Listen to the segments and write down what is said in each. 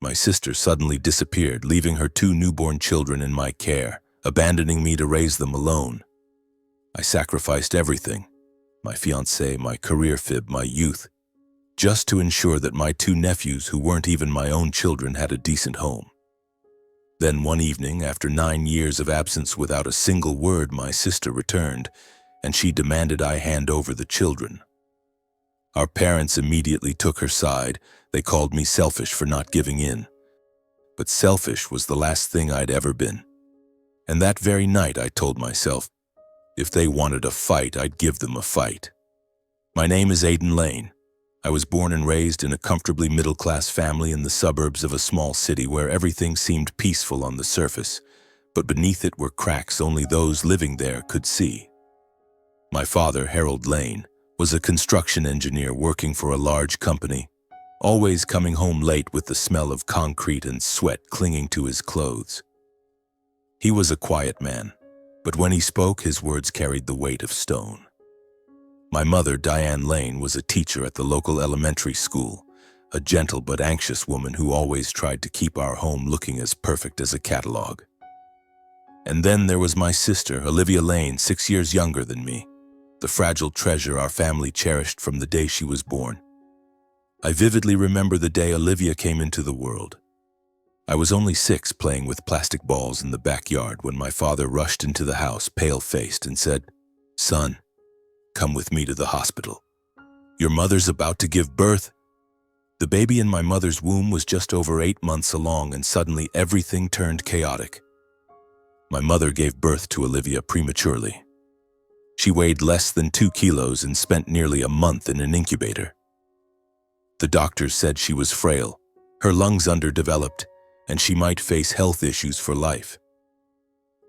my sister suddenly disappeared, leaving her two newborn children in my care, abandoning me to raise them alone. I sacrificed everything, my fiancée, my career fib, my youth, just to ensure that my two nephews, who weren't even my own children, had a decent home. Then one evening, after 9 years of absence without a single word, my sister returned, and she demanded I hand over the children. Our parents immediately took her side. They called me selfish for not giving in. But selfish was the last thing I'd ever been. And that very night I told myself, if they wanted a fight, I'd give them a fight. My name is Aidan Lane. I was born and raised in a comfortably middle-class family in the suburbs of a small city where everything seemed peaceful on the surface, but beneath it were cracks only those living there could see. My father, Harold Lane, was a construction engineer working for a large company, always coming home late with the smell of concrete and sweat clinging to his clothes. He was a quiet man, but when he spoke, his words carried the weight of stone. My mother, Diane Lane, was a teacher at the local elementary school, a gentle but anxious woman who always tried to keep our home looking as perfect as a catalog. And then there was my sister, Olivia Lane, 6 years younger than me, the fragile treasure our family cherished from the day she was born. I vividly remember the day Olivia came into the world. I was only 6, playing with plastic balls in the backyard when my father rushed into the house, pale-faced, and said, "Son, come with me to the hospital. Your mother's about to give birth." The baby in my mother's womb was just over 8 months along, and suddenly everything turned chaotic. My mother gave birth to Olivia prematurely. She weighed less than 2 kilos and spent nearly a month in an incubator. The doctors said she was frail, her lungs underdeveloped, and she might face health issues for life.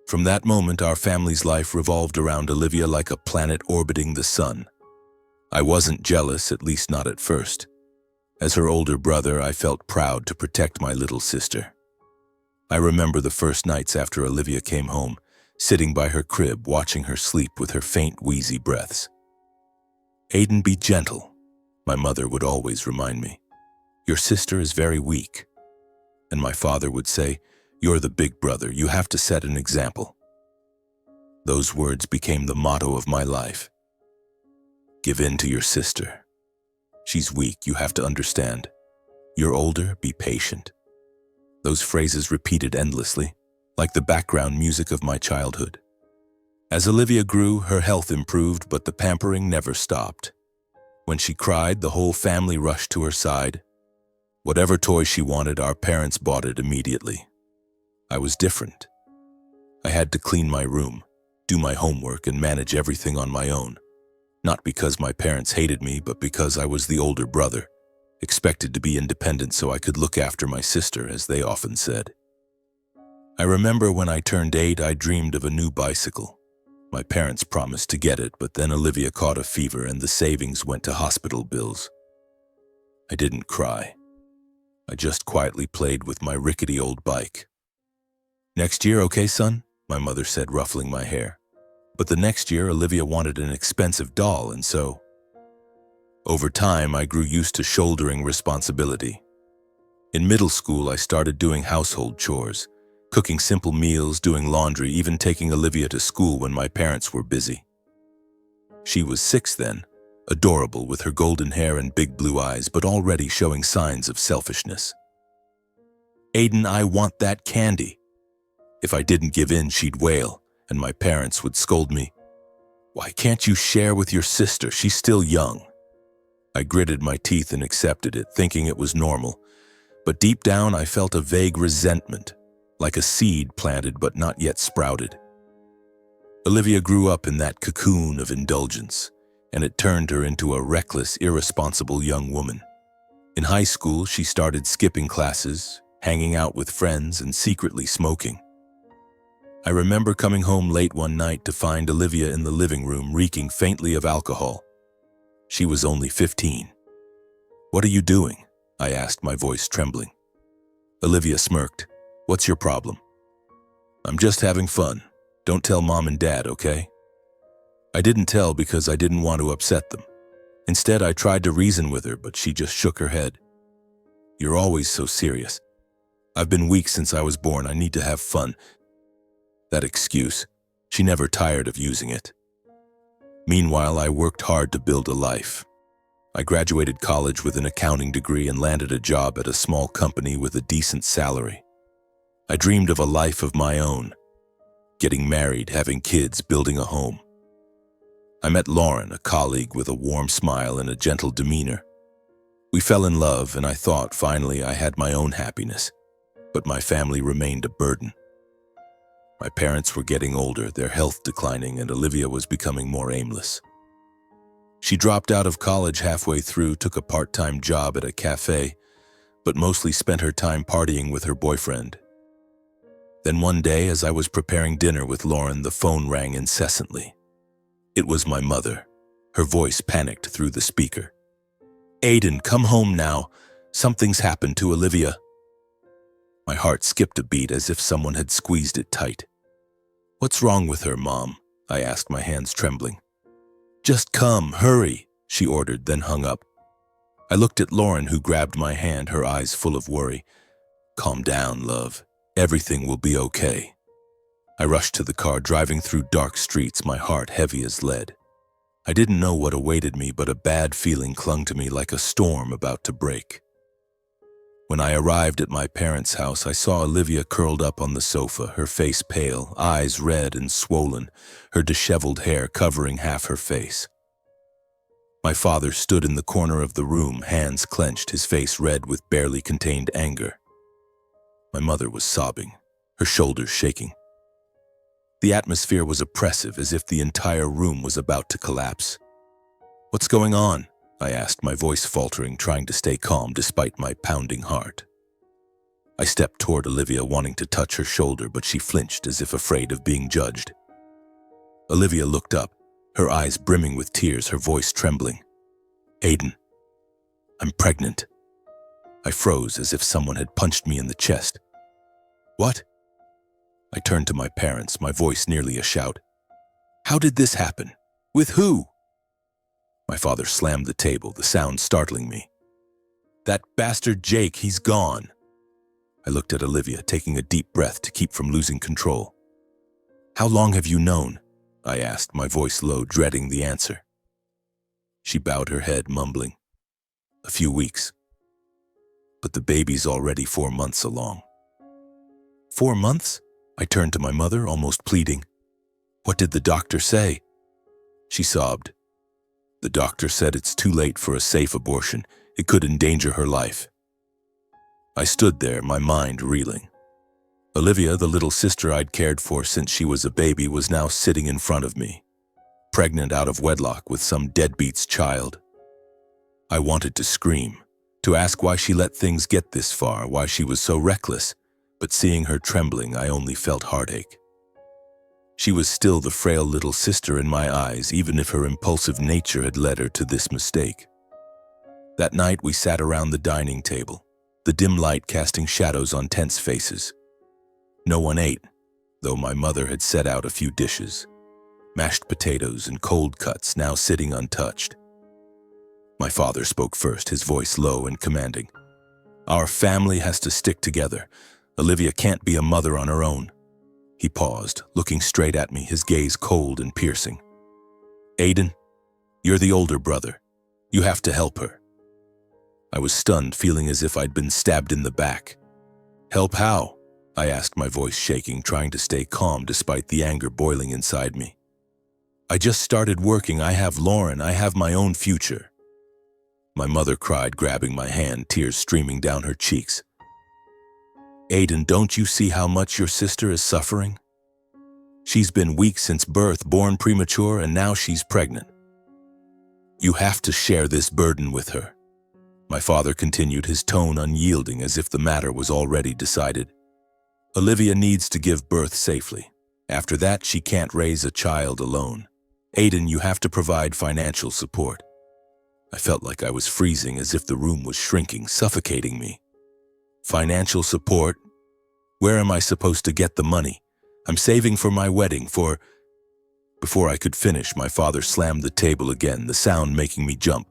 From that moment, our family's life revolved around Olivia like a planet orbiting the sun. I wasn't jealous, at least not at first. As her older brother, I felt proud to protect my little sister. I remember the first nights after Olivia came home, sitting by her crib, watching her sleep with her faint, wheezy breaths. "Aidan, be gentle," my mother would always remind me. "Your sister is very weak." And my father would say, "You're the big brother, you have to set an example." Those words became the motto of my life. Give in to your sister. She's weak, you have to understand. You're older, be patient. Those phrases repeated endlessly, like the background music of my childhood. As Olivia grew, her health improved, but the pampering never stopped. When she cried, the whole family rushed to her side. Whatever toy she wanted, our parents bought it immediately. I was different. I had to clean my room, do my homework, and manage everything on my own. Not because my parents hated me, but because I was the older brother, expected to be independent so I could look after my sister, as they often said. I remember when I turned 8, I dreamed of a new bicycle. My parents promised to get it, but then Olivia caught a fever and the savings went to hospital bills. I didn't cry. I just quietly played with my rickety old bike. "Next year, okay, son?" my mother said, ruffling my hair. But the next year, Olivia wanted an expensive doll, and so... Over time, I grew used to shouldering responsibility. In middle school, I started doing household chores, cooking simple meals, doing laundry, even taking Olivia to school when my parents were busy. She was 6 then, adorable with her golden hair and big blue eyes, but already showing signs of selfishness. "Aidan, I want that candy." If I didn't give in, she'd wail, and my parents would scold me. "Why can't you share with your sister? She's still young." I gritted my teeth and accepted it, thinking it was normal. But deep down, I felt a vague resentment, like a seed planted but not yet sprouted. Olivia grew up in that cocoon of indulgence, and it turned her into a reckless, irresponsible young woman. In high school, she started skipping classes, hanging out with friends, and secretly smoking. I remember coming home late one night to find Olivia in the living room reeking faintly of alcohol. She was only 15. "What are you doing?" I asked, my voice trembling. Olivia smirked. "What's your problem?" "I'm just having fun. Don't tell Mom and Dad, okay?" I didn't tell because I didn't want to upset them. Instead, I tried to reason with her, but she just shook her head. "You're always so serious. I've been weak since I was born. I need to have fun. That excuse, she never tired of using it. Meanwhile, I worked hard to build a life. I graduated college with an accounting degree and landed a job at a small company with a decent salary. I dreamed of a life of my own, getting married, having kids, building a home. I met Lauren, a colleague with a warm smile and a gentle demeanor. We fell in love, and I thought finally I had my own happiness, but my family remained a burden. My parents were getting older, their health declining, and Olivia was becoming more aimless. She dropped out of college halfway through, took a part-time job at a cafe, but mostly spent her time partying with her boyfriend. Then one day, as I was preparing dinner with Lauren, the phone rang incessantly. It was my mother. Her voice panicked through the speaker. "Aiden, come home now. Something's happened to Olivia." My heart skipped a beat as if someone had squeezed it tight. "What's wrong with her, Mom?" I asked, my hands trembling. "Just come, hurry," she ordered, then hung up. I looked at Lauren, who grabbed my hand, her eyes full of worry. "Calm down, love. Everything will be okay." I rushed to the car, driving through dark streets, my heart heavy as lead. I didn't know what awaited me, but a bad feeling clung to me like a storm about to break. When I arrived at my parents' house, I saw Olivia curled up on the sofa, her face pale, eyes red and swollen, her disheveled hair covering half her face. My father stood in the corner of the room, hands clenched, his face red with barely contained anger. My mother was sobbing, her shoulders shaking. The atmosphere was oppressive, as if the entire room was about to collapse. "What's going on?" I asked, my voice faltering, trying to stay calm despite my pounding heart. I stepped toward Olivia, wanting to touch her shoulder, but she flinched as if afraid of being judged. Olivia looked up, her eyes brimming with tears, her voice trembling. "Aiden, I'm pregnant." I froze as if someone had punched me in the chest. "What?" I turned to my parents, my voice nearly a shout. "How did this happen? With who?" My father slammed the table, the sound startling me. "That bastard Jake, he's gone." I looked at Olivia, taking a deep breath to keep from losing control. "How long have you known?" I asked, my voice low, dreading the answer. She bowed her head, mumbling, "A few weeks. But the baby's already 4 months along." 4 months? I turned to my mother, almost pleading. "What did the doctor say?" She sobbed. "The doctor said it's too late for a safe abortion. It could endanger her life." I stood there, my mind reeling. Olivia, the little sister I'd cared for since she was a baby, was now sitting in front of me, pregnant out of wedlock with some deadbeat's child. I wanted to scream, to ask why she let things get this far, why she was so reckless. But seeing her trembling, I only felt heartache. She was still the frail little sister in my eyes, even if her impulsive nature had led her to this mistake. That night, we sat around the dining table, the dim light casting shadows on tense faces. No one ate, though my mother had set out a few dishes, mashed potatoes and cold cuts now sitting untouched. My father spoke first, his voice low and commanding. "Our family has to stick together. Olivia can't be a mother on her own." He paused, looking straight at me, his gaze cold and piercing. "Aiden, you're the older brother. You have to help her." I was stunned, feeling as if I'd been stabbed in the back. "Help how?" I asked, my voice shaking, trying to stay calm despite the anger boiling inside me. "I just started working. I have Lauren. I have my own future." My mother cried, grabbing my hand, tears streaming down her cheeks. "Aiden, don't you see how much your sister is suffering? She's been weak since birth, born premature, and now she's pregnant. You have to share this burden with her." My father continued, his tone unyielding, as if the matter was already decided. "Olivia needs to give birth safely. After that, she can't raise a child alone. Aiden, you have to provide financial support." I felt like I was freezing, as if the room was shrinking, suffocating me. "Financial support? Where am I supposed to get the money? I'm saving for my wedding, for—" Before I could finish, my father slammed the table again, the sound making me jump.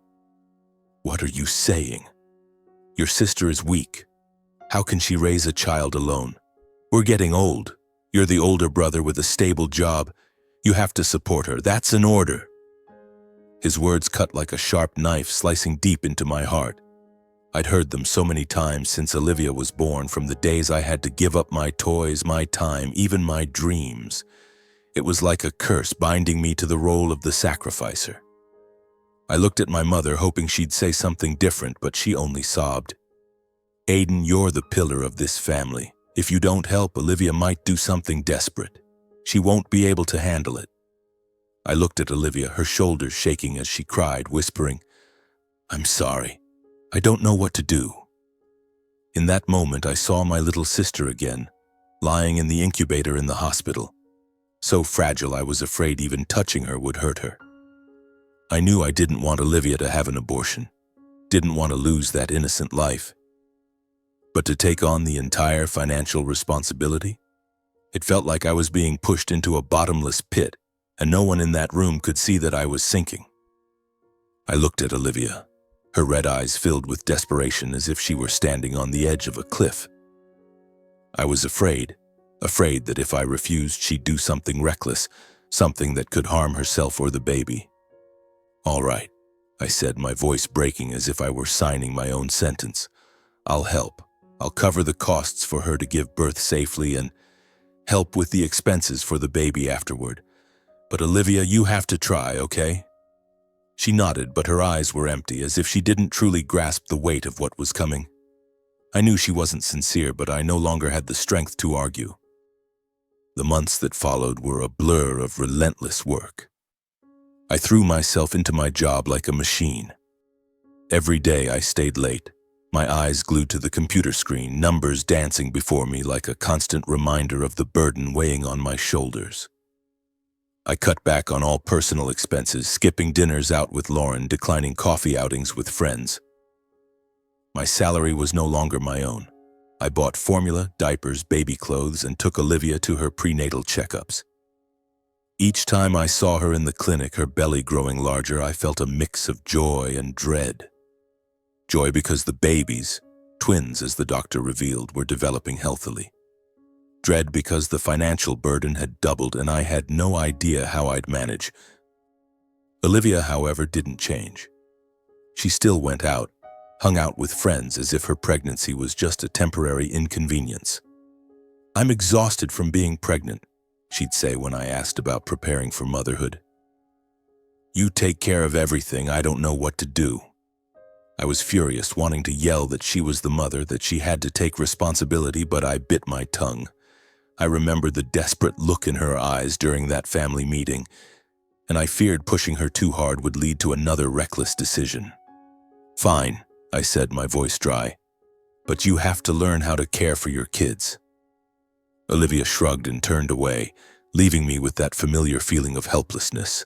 "What are you saying? Your sister is weak. How can she raise a child alone? We're getting old. You're the older brother with a stable job. You have to support her. That's an order." His words cut like a sharp knife, slicing deep into my heart. I'd heard them so many times since Olivia was born, from the days I had to give up my toys, my time, even my dreams. It was like a curse binding me to the role of the sacrificer. I looked at my mother, hoping she'd say something different, but she only sobbed. "Aiden, you're the pillar of this family. If you don't help, Olivia might do something desperate. She won't be able to handle it." I looked at Olivia, her shoulders shaking as she cried, whispering, "I'm sorry. I don't know what to do." In that moment, I saw my little sister again, lying in the incubator in the hospital. So fragile, I was afraid even touching her would hurt her. I knew I didn't want Olivia to have an abortion, didn't want to lose that innocent life. But to take on the entire financial responsibility? It felt like I was being pushed into a bottomless pit, and no one in that room could see that I was sinking. I looked at Olivia, her red eyes filled with desperation, as if she were standing on the edge of a cliff. I was afraid that if I refused, she'd do something reckless, something that could harm herself or the baby. "All right," I said, my voice breaking as if I were signing my own sentence. "I'll help. I'll cover the costs for her to give birth safely and help with the expenses for the baby afterward. But Olivia, you have to try, okay?" She nodded, but her eyes were empty, as if she didn't truly grasp the weight of what was coming. I knew she wasn't sincere, but I no longer had the strength to argue. The months that followed were a blur of relentless work. I threw myself into my job like a machine. Every day I stayed late, my eyes glued to the computer screen, numbers dancing before me like a constant reminder of the burden weighing on my shoulders. I cut back on all personal expenses, skipping dinners out with Lauren, declining coffee outings with friends. My salary was no longer my own. I bought formula, diapers, baby clothes, and took Olivia to her prenatal checkups. Each time I saw her in the clinic, her belly growing larger, I felt a mix of joy and dread. Joy because the babies, twins as the doctor revealed, were developing healthily. Dread because the financial burden had doubled and I had no idea how I'd manage. Olivia, however, didn't change. She still went out, hung out with friends as if her pregnancy was just a temporary inconvenience. "I'm exhausted from being pregnant," she'd say when I asked about preparing for motherhood. "You take care of everything. I don't know what to do." I was furious, wanting to yell that she was the mother, that she had to take responsibility, but I bit my tongue. I remembered the desperate look in her eyes during that family meeting, and I feared pushing her too hard would lead to another reckless decision. "Fine," I said, my voice dry, "but you have to learn how to care for your kids." Olivia shrugged and turned away, leaving me with that familiar feeling of helplessness.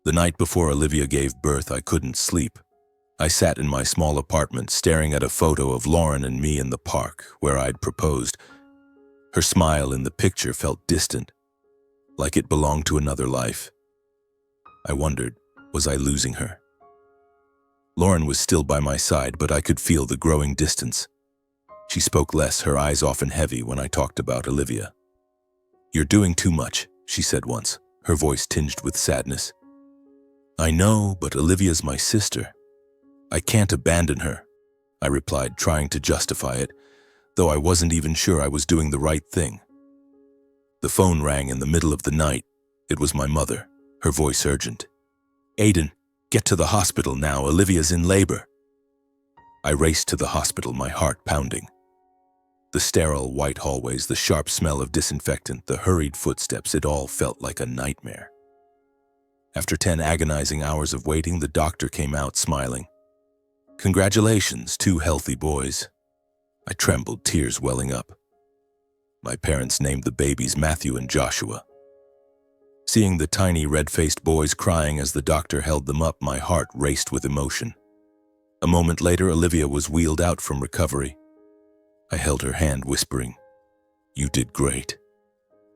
The night before Olivia gave birth, I couldn't sleep. I sat in my small apartment, staring at a photo of Lauren and me in the park where I'd proposed. Her smile in the picture felt distant, like it belonged to another life. I wondered, was I losing her? Lauren was still by my side, but I could feel the growing distance. She spoke less, her eyes often heavy when I talked about Olivia. "You're doing too much," she said once, her voice tinged with sadness. "I know, but Olivia's my sister. I can't abandon her," I replied, trying to justify it, though I wasn't even sure I was doing the right thing. The phone rang in the middle of the night. It was my mother, her voice urgent. "Aiden, get to the hospital now. Olivia's in labor." I raced to the hospital, my heart pounding. The sterile white hallways, the sharp smell of disinfectant, the hurried footsteps, it all felt like a nightmare. After 10 agonizing hours of waiting, the doctor came out smiling. "Congratulations, 2 healthy boys." I trembled, tears welling up. My parents named the babies Matthew and Joshua. Seeing the tiny red-faced boys crying as the doctor held them up, my heart raced with emotion. A moment later, Olivia was wheeled out from recovery. I held her hand, whispering, "You did great."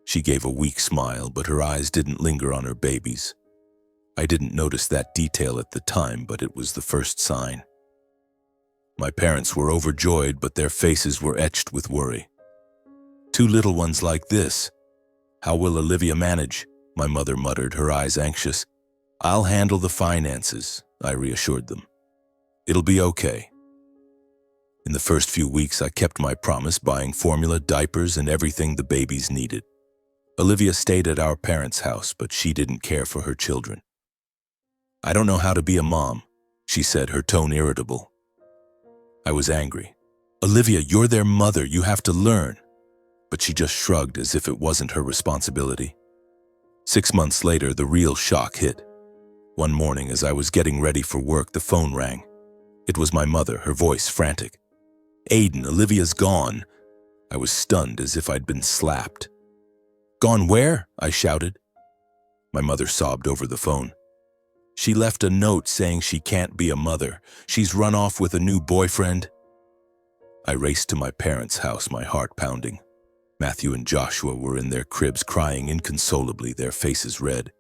She gave a weak smile, but her eyes didn't linger on her babies. I didn't notice that detail at the time, but it was the first sign. My parents were overjoyed, but their faces were etched with worry. Two little ones like this. How will Olivia manage? My mother muttered, her eyes anxious. I'll handle the finances, I reassured them. It'll be okay. In the first few weeks, I kept my promise, buying formula, diapers, and everything the babies needed. Olivia stayed at our parents' house, but she didn't care for her children. I don't know how to be a mom, she said, her tone irritable. I was angry. Olivia, you're their mother, you have to learn. But she just shrugged as if it wasn't her responsibility. 6 months later, the real shock hit. One morning, as I was getting ready for work, the phone rang. It was my mother, her voice frantic. Aiden, Olivia's gone. I was stunned as if I'd been slapped. Gone where? I shouted. My mother sobbed over the phone. She left a note saying she can't be a mother. She's run off with a new boyfriend. I raced to my parents' house, my heart pounding. Matthew and Joshua were in their cribs crying inconsolably, their faces red.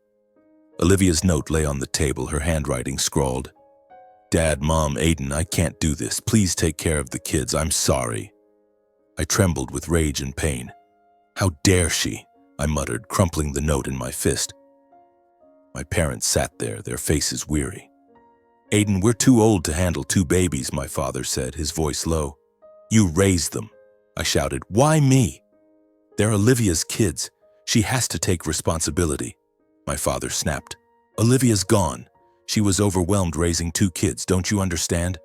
Olivia's note lay on the table, her handwriting scrawled. Dad, Mom, Aiden, I can't do this. Please take care of the kids. I'm sorry. I trembled with rage and pain. How dare she? I muttered, crumpling the note in my fist. My parents sat there, their faces weary. Aiden, we're too old to handle 2 babies, my father said, his voice low. You raised them, I shouted. Why me? They're Olivia's kids. She has to take responsibility. My father snapped. Olivia's gone. She was overwhelmed raising 2 kids, don't you understand?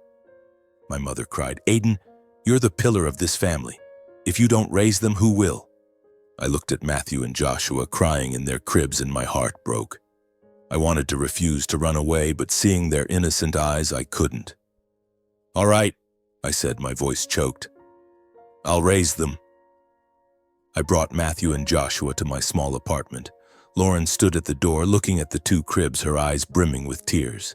My mother cried, Aiden, you're the pillar of this family. If you don't raise them, who will? I looked at Matthew and Joshua crying in their cribs and my heart broke. I wanted to refuse to run away, but seeing their innocent eyes, I couldn't. All right, I said, my voice choked. I'll raise them. I brought Matthew and Joshua to my small apartment. Lauren stood at the door looking at the 2 cribs, her eyes brimming with tears.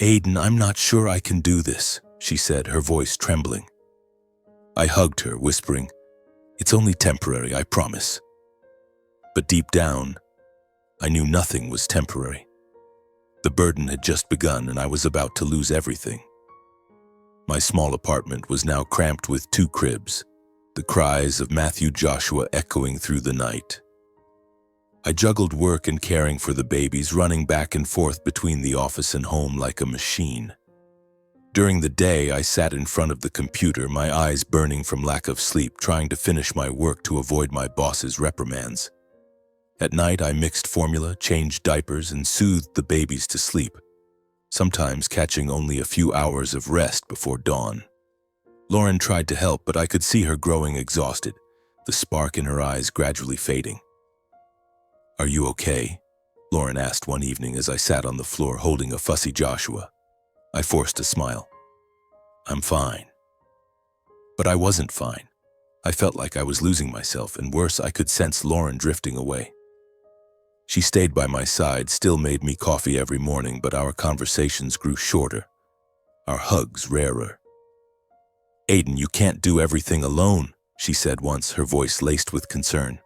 Aiden, I'm not sure I can do this, she said, her voice trembling. I hugged her, whispering, It's only temporary, I promise. But deep down, I knew nothing was temporary. The burden had just begun and I was about to lose everything. My small apartment was now cramped with 2 cribs, the cries of Matthew Joshua echoing through the night. I juggled work and caring for the babies, running back and forth between the office and home like a machine. During the day, I sat in front of the computer, my eyes burning from lack of sleep, trying to finish my work to avoid my boss's reprimands. At night, I mixed formula, changed diapers, and soothed the babies to sleep, sometimes catching only a few hours of rest before dawn. Lauren tried to help, but I could see her growing exhausted, the spark in her eyes gradually fading. Are you okay? Lauren asked one evening as I sat on the floor holding a fussy Joshua. I forced a smile. I'm fine. But I wasn't fine. I felt like I was losing myself, and worse, I could sense Lauren drifting away. She stayed by my side, still made me coffee every morning, but our conversations grew shorter, our hugs rarer. Aiden, you can't do everything alone, she said once, her voice laced with concern.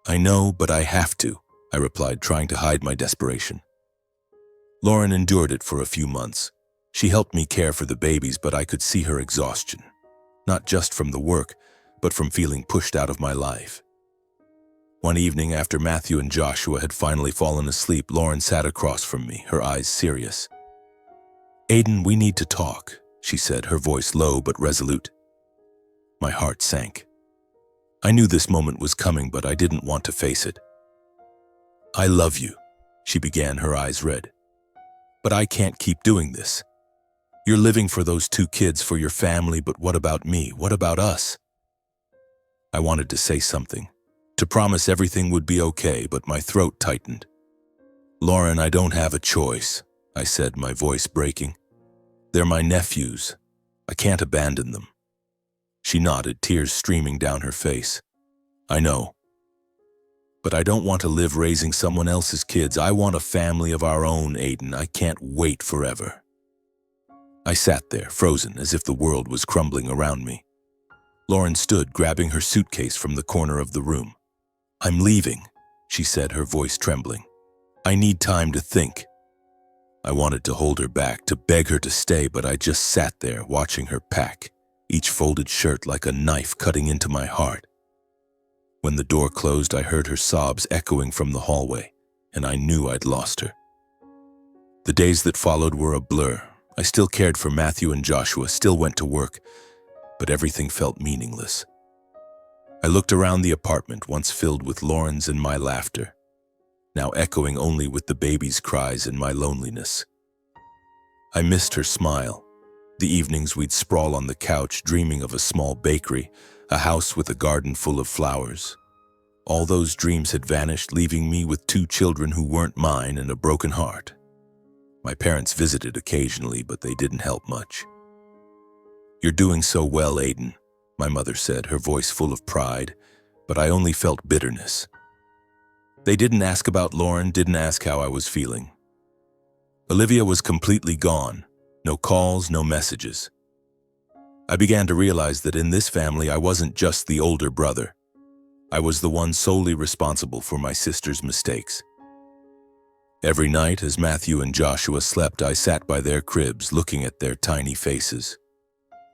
I know, but I have to, I replied, trying to hide my desperation. Lauren endured it for a few months. She helped me care for the babies, but I could see her exhaustion, not just from the work, but from feeling pushed out of my life. One evening, after Matthew and Joshua had finally fallen asleep, Lauren sat across from me, her eyes serious. Aiden, we need to talk, she said, her voice low but resolute. My heart sank. I knew this moment was coming, but I didn't want to face it. I love you, she began, her eyes red. But I can't keep doing this. You're living for those 2 kids, for your family, but what about me? What about us? I wanted to say something, to promise everything would be okay, but my throat tightened. Lauren, I don't have a choice, I said, my voice breaking. They're my nephews. I can't abandon them. She nodded, tears streaming down her face. I know. But I don't want to live raising someone else's kids. I want a family of our own, Aiden. I can't wait forever. I sat there, frozen, as if the world was crumbling around me. Lauren stood, grabbing her suitcase from the corner of the room. I'm leaving, she said, her voice trembling. I need time to think. I wanted to hold her back, to beg her to stay, but I just sat there watching her pack, each folded shirt like a knife cutting into my heart. When the door closed, I heard her sobs echoing from the hallway, and I knew I'd lost her. The days that followed were a blur. I still cared for Matthew and Joshua, still went to work, but everything felt meaningless. I looked around the apartment, once filled with Lauren's and my laughter, now echoing only with the baby's cries and my loneliness. I missed her smile, the evenings we'd sprawl on the couch dreaming of a small bakery, a house with a garden full of flowers. All those dreams had vanished, leaving me with 2 children who weren't mine and a broken heart. My parents visited occasionally, but they didn't help much. "You're doing so well, Aiden," my mother said, her voice full of pride, but I only felt bitterness. They didn't ask about Lauren, didn't ask how I was feeling. Olivia was completely gone. No calls, no messages. I began to realize that in this family I wasn't just the older brother. I was the one solely responsible for my sister's mistakes. Every night as Matthew and Joshua slept, I sat by their cribs looking at their tiny faces.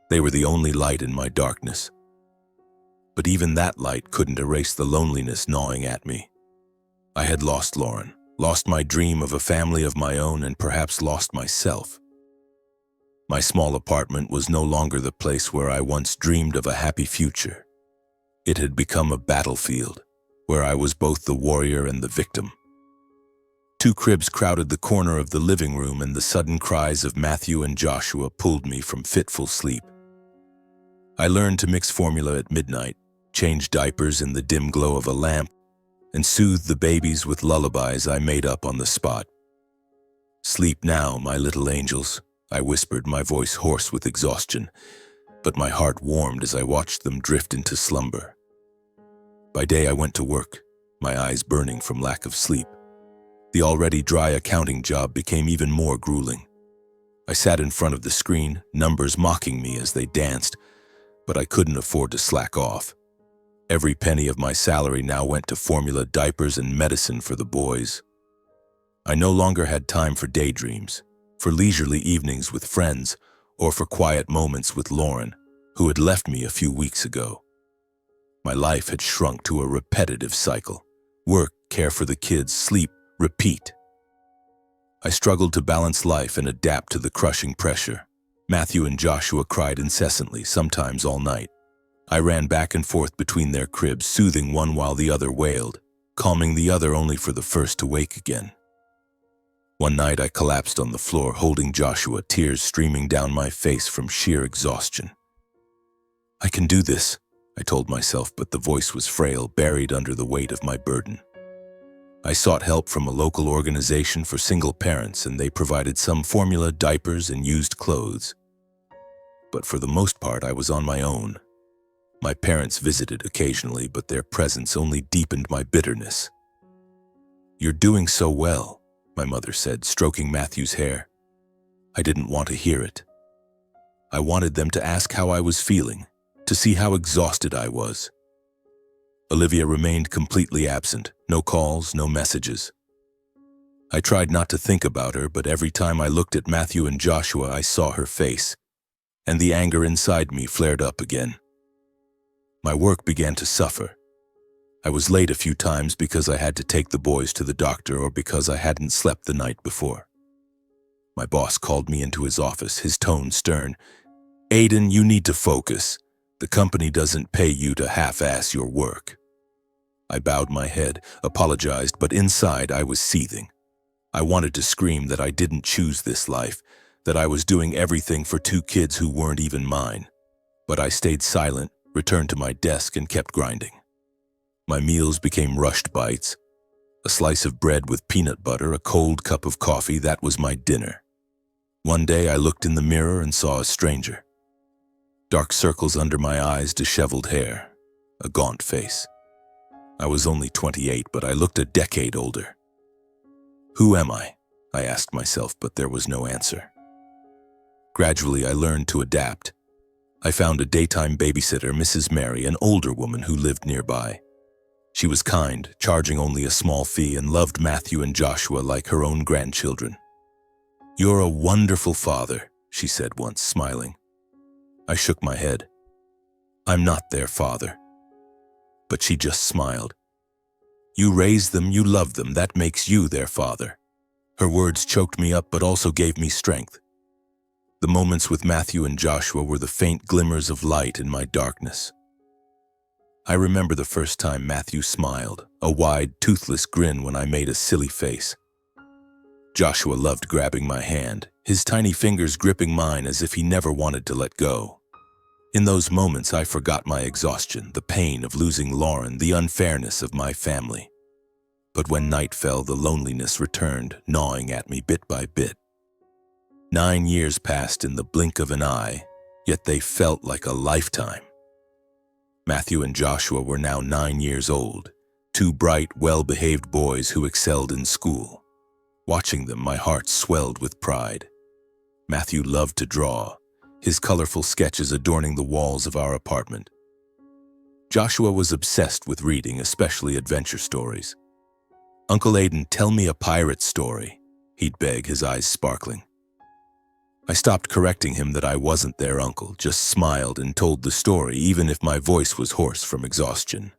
They were the only light in my darkness. But even that light couldn't erase the loneliness gnawing at me. I had lost Lauren, lost my dream of a family of my own, and perhaps lost myself. My small apartment was no longer the place where I once dreamed of a happy future. It had become a battlefield, where I was both the warrior and the victim. 2 cribs crowded the corner of the living room, and the sudden cries of Matthew and Joshua pulled me from fitful sleep. I learned to mix formula at midnight, change diapers in the dim glow of a lamp, and soothe the babies with lullabies I made up on the spot. "Sleep now, my little angels," I whispered, my voice hoarse with exhaustion, but my heart warmed as I watched them drift into slumber. By day I went to work, my eyes burning from lack of sleep. The already dry accounting job became even more grueling. I sat in front of the screen, numbers mocking me as they danced, but I couldn't afford to slack off. Every penny of my salary now went to formula, diapers, and medicine for the boys. I no longer had time for daydreams, for leisurely evenings with friends, or for quiet moments with Lauren, who had left me a few weeks ago. My life had shrunk to a repetitive cycle. Work, care for the kids, sleep, repeat. I struggled to balance life and adapt to the crushing pressure. Matthew and Joshua cried incessantly, sometimes all night. I ran back and forth between their cribs, soothing one while the other wailed, calming the other only for the first to wake again. One night I collapsed on the floor, holding Joshua, tears streaming down my face from sheer exhaustion. "I can do this," I told myself, but the voice was frail, buried under the weight of my burden. I sought help from a local organization for single parents, and they provided some formula, diapers, and used clothes. But for the most part, I was on my own. My parents visited occasionally, but their presence only deepened my bitterness. "You're doing so well," my mother said, stroking Matthew's hair. I didn't want to hear it. I wanted them to ask how I was feeling, to see how exhausted I was. Olivia remained completely absent, no calls, no messages. I tried not to think about her, but every time I looked at Matthew and Joshua, I saw her face, and the anger inside me flared up again. My work began to suffer. I was late a few times because I had to take the boys to the doctor or because I hadn't slept the night before. My boss called me into his office, his tone stern. "Aiden, you need to focus. The company doesn't pay you to half-ass your work." I bowed my head, apologized, but inside I was seething. I wanted to scream that I didn't choose this life, that I was doing everything for 2 kids who weren't even mine. But I stayed silent, returned to my desk, and kept grinding. My meals became rushed bites. A slice of bread with peanut butter, a cold cup of coffee, that was my dinner. One day I looked in the mirror and saw a stranger. Dark circles under my eyes, disheveled hair, a gaunt face. I was only 28, but I looked a decade older. "Who am I?" I asked myself, but there was no answer. Gradually, I learned to adapt. I found a daytime babysitter, Mrs. Mary, an older woman who lived nearby. She was kind, charging only a small fee, and loved Matthew and Joshua like her own grandchildren. "You're a wonderful father," she said once, smiling. I shook my head. "I'm not their father." But she just smiled. "You raise them, you love them, that makes you their father." Her words choked me up but also gave me strength. The moments with Matthew and Joshua were the faint glimmers of light in my darkness. I remember the first time Matthew smiled, a wide, toothless grin when I made a silly face. Joshua loved grabbing my hand, his tiny fingers gripping mine as if he never wanted to let go. In those moments, I forgot my exhaustion, the pain of losing Lauren, the unfairness of my family. But when night fell, the loneliness returned, gnawing at me bit by bit. 9 years passed in the blink of an eye, yet they felt like a lifetime. Matthew and Joshua were now 9 years old, two bright, well-behaved boys who excelled in school. Watching them, my heart swelled with pride. Matthew loved to draw, his colorful sketches adorning the walls of our apartment. Joshua was obsessed with reading, especially adventure stories. "Uncle Aiden, tell me a pirate story," he'd beg, his eyes sparkling. I stopped correcting him that I wasn't their uncle, just smiled and told the story, even if my voice was hoarse from exhaustion.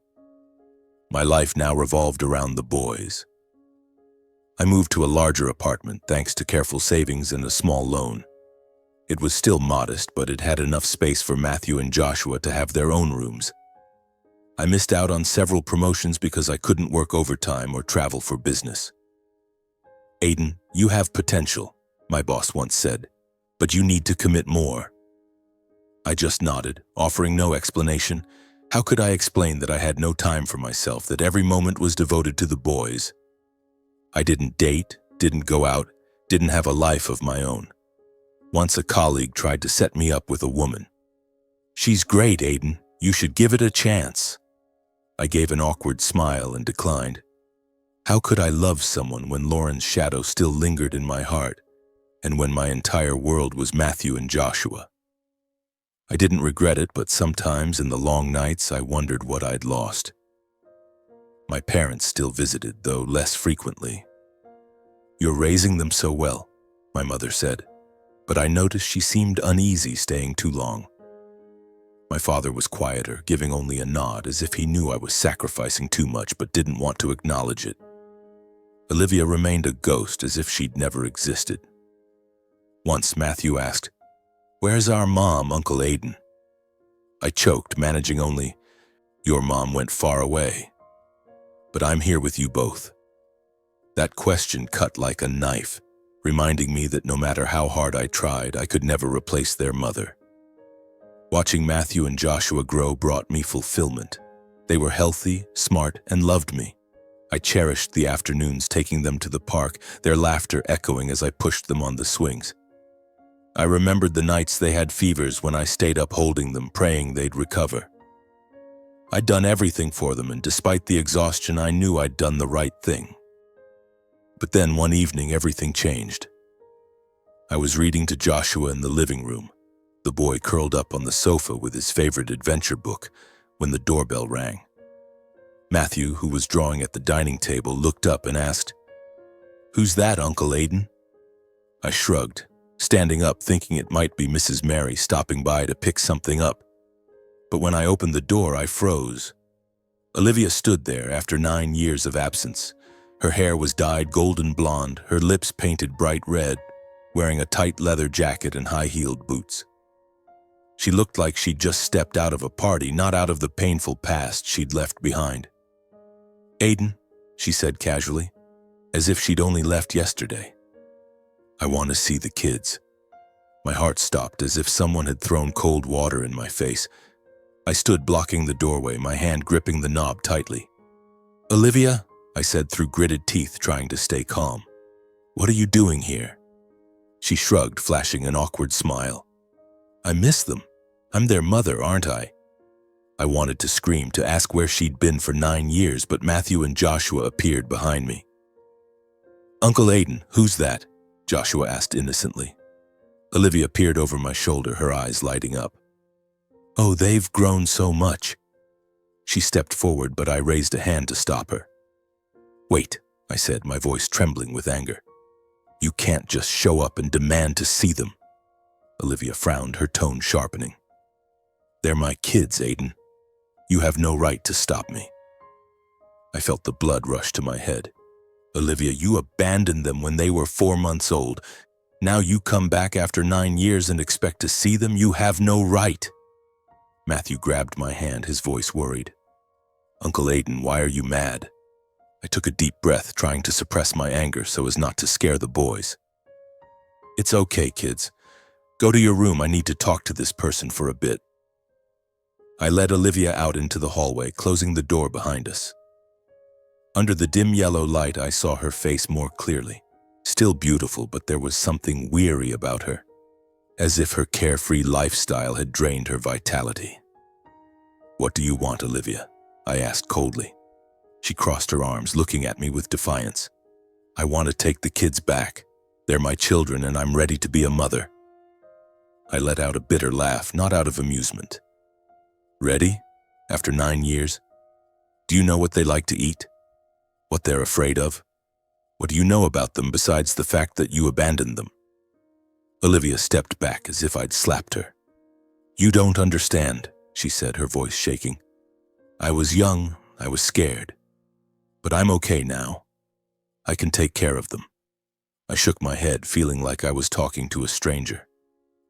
My life now revolved around the boys. I moved to a larger apartment thanks to careful savings and a small loan. It was still modest, but it had enough space for Matthew and Joshua to have their own rooms. I missed out on several promotions because I couldn't work overtime or travel for business. "Aiden, you have potential," my boss once said, "but you need to commit more." I just nodded, offering no explanation. How could I explain that I had no time for myself, that every moment was devoted to the boys? I didn't date, didn't go out, didn't have a life of my own. Once a colleague tried to set me up with a woman. "She's great, Aiden. You should give it a chance." I gave an awkward smile and declined. How could I love someone when Lauren's shadow still lingered in my heart, and when my entire world was Matthew and Joshua? I didn't regret it, but sometimes in the long nights I wondered what I'd lost. My parents still visited, though less frequently. "You're raising them so well," my mother said, but I noticed she seemed uneasy staying too long. My father was quieter, giving only a nod, as if he knew I was sacrificing too much but didn't want to acknowledge it. Olivia remained a ghost, as if she'd never existed. Once Matthew asked, "Where's our mom, Uncle Aiden?" I choked, managing only, "Your mom went far away. But I'm here with you both." That question cut like a knife, reminding me that no matter how hard I tried, I could never replace their mother. Watching Matthew and Joshua grow brought me fulfillment. They were healthy, smart, and loved me. I cherished the afternoons taking them to the park, their laughter echoing as I pushed them on the swings. I remembered the nights they had fevers when I stayed up holding them, praying they'd recover. I'd done everything for them, and despite the exhaustion, I knew I'd done the right thing. But then one evening, everything changed. I was reading to Joshua in the living room, the boy curled up on the sofa with his favorite adventure book, when the doorbell rang. Matthew, who was drawing at the dining table, looked up and asked, "Who's that, Uncle Aiden?" I shrugged, standing up thinking it might be Mrs. Mary stopping by to pick something up. But when I opened the door, I froze. Olivia stood there after 9 years of absence. Her hair was dyed golden blonde, her lips painted bright red, wearing a tight leather jacket and high-heeled boots. She looked like she'd just stepped out of a party, not out of the painful past she'd left behind. "Aiden," she said casually, as if she'd only left yesterday. "I want to see the kids." My heart stopped as if someone had thrown cold water in my face. I stood blocking the doorway, my hand gripping the knob tightly. "Olivia," I said through gritted teeth, trying to stay calm. "What are you doing here?" She shrugged, flashing an awkward smile. "I miss them. I'm their mother, aren't I?" I wanted to scream, to ask where she'd been for 9 years, but Matthew and Joshua appeared behind me. "Uncle Aiden, who's that?" Joshua asked innocently. Olivia peered over my shoulder, her eyes lighting up. "Oh, they've grown so much." She stepped forward, but I raised a hand to stop her. "Wait," I said, my voice trembling with anger. You can't just show up and demand to see them. Olivia frowned, her tone sharpening. They're my kids, Aiden. You have no right to stop me. I felt the blood rush to my head. Olivia, you abandoned them when they were 4 months old. Now you come back after 9 years and expect to see them? You have no right. Matthew grabbed my hand, his voice worried. Uncle Aiden, why are you mad? I took a deep breath, trying to suppress my anger so as not to scare the boys. It's okay, kids. Go to your room. I need to talk to this person for a bit. I led Olivia out into the hallway, closing the door behind us. Under the dim yellow light, I saw her face more clearly. Still beautiful, but there was something weary about her, as if her carefree lifestyle had drained her vitality. What do you want, Olivia? I asked coldly. She crossed her arms, looking at me with defiance. I want to take the kids back. They're my children, and I'm ready to be a mother. I let out a bitter laugh, not out of amusement. Ready? After 9 years? Do you know what they like to eat? What they're afraid of? What do you know about them besides the fact that you abandoned them? Olivia stepped back as if I'd slapped her. You don't understand, she said, her voice shaking. I was young, I was scared. But I'm okay now. I can take care of them. I shook my head, feeling like I was talking to a stranger.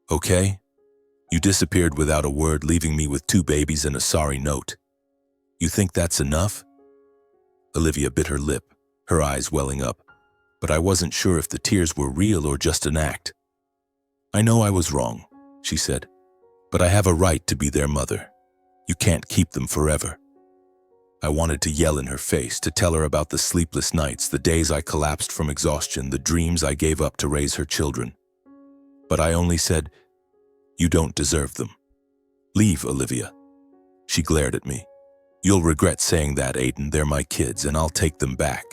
Okay? You disappeared without a word, leaving me with 2 babies and a sorry note. You think that's enough? Olivia bit her lip, her eyes welling up, but I wasn't sure if the tears were real or just an act. I know I was wrong, she said, but I have a right to be their mother. You can't keep them forever. I wanted to yell in her face, to tell her about the sleepless nights, the days I collapsed from exhaustion, the dreams I gave up to raise her children. But I only said, you don't deserve them. Leave, Olivia. She glared at me. You'll regret saying that, Aiden. They're my kids, and I'll take them back.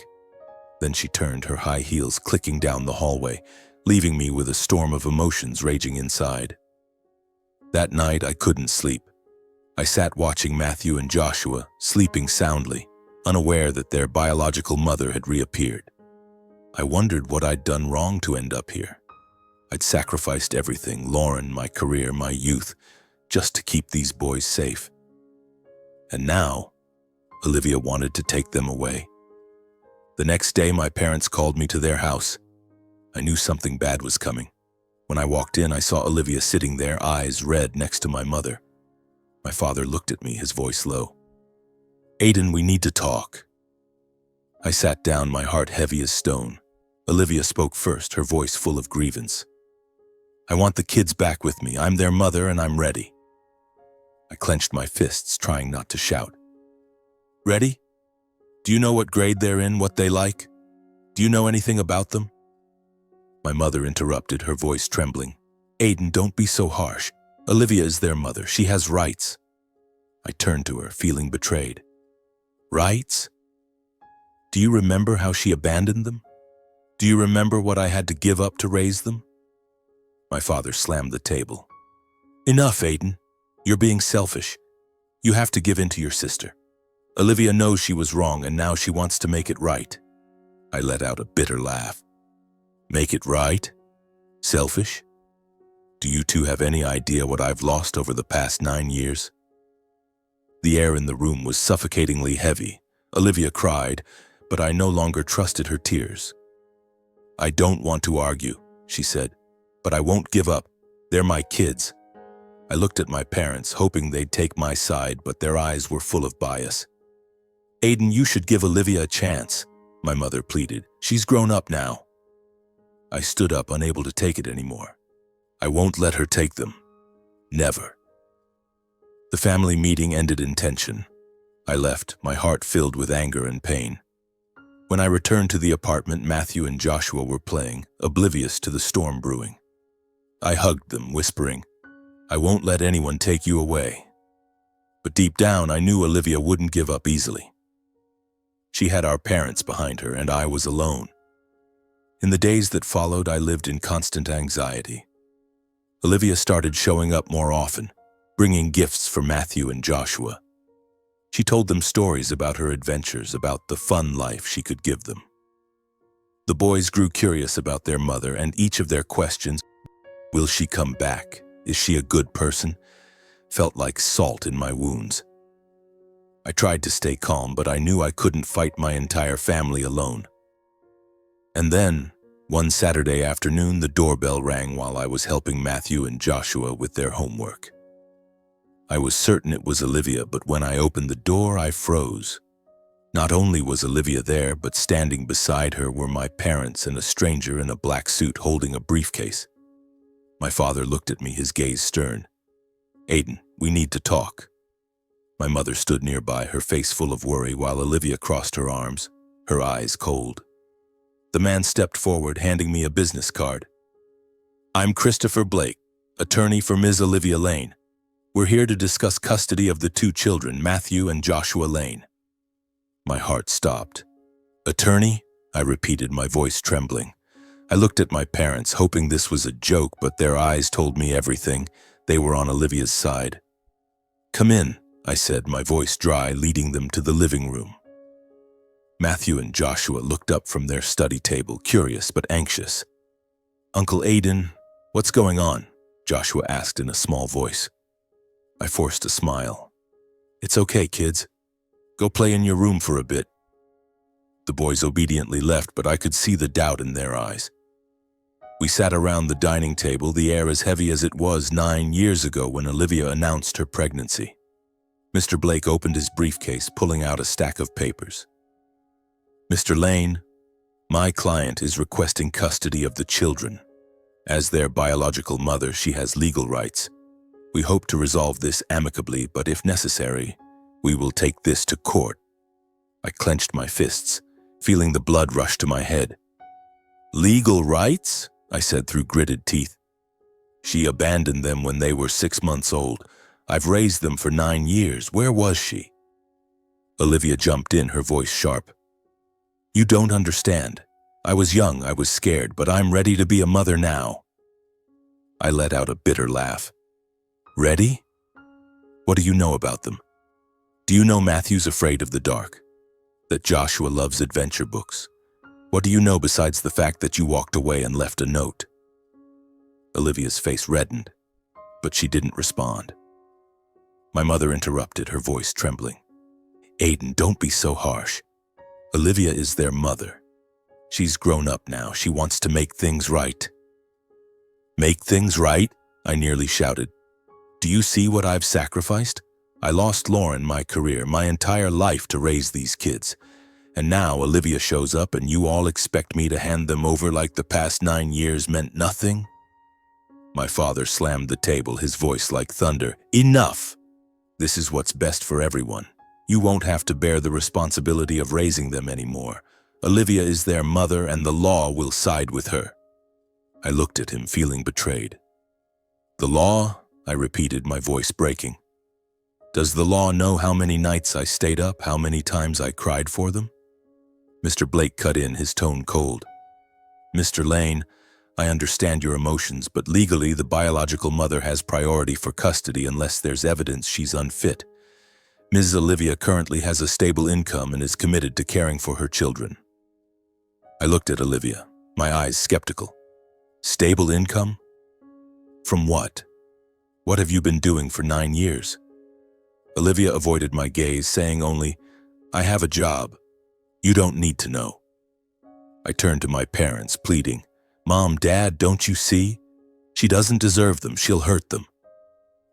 Then she turned, her high heels clicking down the hallway, leaving me with a storm of emotions raging inside. That night, I couldn't sleep. I sat watching Matthew and Joshua, sleeping soundly, unaware that their biological mother had reappeared. I wondered what I'd done wrong to end up here. I'd sacrificed everything, Lauren, my career, my youth, just to keep these boys safe. And now, Olivia wanted to take them away. The next day, my parents called me to their house. I knew something bad was coming. When I walked in, I saw Olivia sitting there, eyes red, next to my mother. My father looked at me, his voice low. Aiden, we need to talk. I sat down, my heart heavy as stone. Olivia spoke first, her voice full of grievance. I want the kids back with me. I'm their mother and I'm ready. I clenched my fists, trying not to shout. Ready? Do you know what grade they're in, what they like? Do you know anything about them? My mother interrupted, her voice trembling. Aiden, don't be so harsh. Olivia is their mother. She has rights. I turned to her, feeling betrayed. Rights? Do you remember how she abandoned them? Do you remember what I had to give up to raise them? My father slammed the table. Enough, Aiden. You're being selfish. You have to give in to your sister. Olivia knows she was wrong and now she wants to make it right. I let out a bitter laugh. Make it right? Selfish? Do you two have any idea what I've lost over the past 9 years? The air in the room was suffocatingly heavy. Olivia cried, but I no longer trusted her tears. I don't want to argue, she said, but I won't give up. They're my kids. I looked at my parents, hoping they'd take my side, but their eyes were full of bias. Aiden, you should give Olivia a chance, my mother pleaded. She's grown up now. I stood up, unable to take it anymore. I won't let her take them. Never. The family meeting ended in tension. I left, my heart filled with anger and pain. When I returned to the apartment, Matthew and Joshua were playing, oblivious to the storm brewing. I hugged them, whispering, I won't let anyone take you away. But deep down, I knew Olivia wouldn't give up easily. She had our parents behind her, and I was alone. In the days that followed, I lived in constant anxiety. Olivia started showing up more often, bringing gifts for Matthew and Joshua. She told them stories about her adventures, about the fun life she could give them. The boys grew curious about their mother, and each of their questions, "Will she come back? Is she a good person?" felt like salt in my wounds. I tried to stay calm, but I knew I couldn't fight my entire family alone. And then, one Saturday afternoon, the doorbell rang while I was helping Matthew and Joshua with their homework. I was certain it was Olivia, but when I opened the door, I froze. Not only was Olivia there, but standing beside her were my parents and a stranger in a black suit holding a briefcase. My father looked at me, his gaze stern. "Aiden, we need to talk." My mother stood nearby, her face full of worry, while Olivia crossed her arms, her eyes cold. The man stepped forward, handing me a business card. "I'm Christopher Blake, attorney for Ms. Olivia Lane. We're here to discuss custody of the two children, Matthew and Joshua Lane." My heart stopped. "Attorney?" I repeated, my voice trembling. I looked at my parents, hoping this was a joke, but their eyes told me everything. They were on Olivia's side. "Come in," I said, my voice dry, leading them to the living room. Matthew and Joshua looked up from their study table, curious but anxious. "Uncle Aiden, what's going on?" Joshua asked in a small voice. I forced a smile. "It's okay, kids. Go play in your room for a bit." The boys obediently left, but I could see the doubt in their eyes. We sat around the dining table, the air as heavy as it was 9 years ago when Olivia announced her pregnancy. Mr. Blake opened his briefcase, pulling out a stack of papers. "Mr. Lane, my client is requesting custody of the children. As their biological mother, she has legal rights. We hope to resolve this amicably, but if necessary, we will take this to court." I clenched my fists, feeling the blood rush to my head. "Legal rights?" I said through gritted teeth. "She abandoned them when they were 6 months old. I've raised them for 9 years. Where was she?" Olivia jumped in, her voice sharp. "You don't understand. I was young, I was scared, but I'm ready to be a mother now." I let out a bitter laugh. "Ready? What do you know about them? Do you know Matthew's afraid of the dark? That Joshua loves adventure books? What do you know besides the fact that you walked away and left a note?" Olivia's face reddened, but she didn't respond. My mother interrupted, her voice trembling. "Aiden, don't be so harsh. Olivia is their mother. She's grown up now. She wants to make things right." "Make things right?" I nearly shouted. "Do you see what I've sacrificed? I lost Lauren, my career, my entire life to raise these kids. And now Olivia shows up and you all expect me to hand them over like the past 9 years meant nothing?" My father slammed the table, his voice like thunder. "Enough! This is what's best for everyone. You won't have to bear the responsibility of raising them anymore. Olivia is their mother and the law will side with her." I looked at him, feeling betrayed. "The law?" I repeated, my voice breaking. "Does the law know how many nights I stayed up, how many times I cried for them?" Mr. Blake cut in, his tone cold. "Mr. Lane, I understand your emotions, but legally the biological mother has priority for custody unless there's evidence she's unfit. Ms. Olivia currently has a stable income and is committed to caring for her children." I looked at Olivia, my eyes skeptical. "Stable income? From what? What have you been doing for 9 years?" Olivia avoided my gaze, saying only, "I have a job. You don't need to know." I turned to my parents, pleading, "Mom, Dad, don't you see? She doesn't deserve them. She'll hurt them."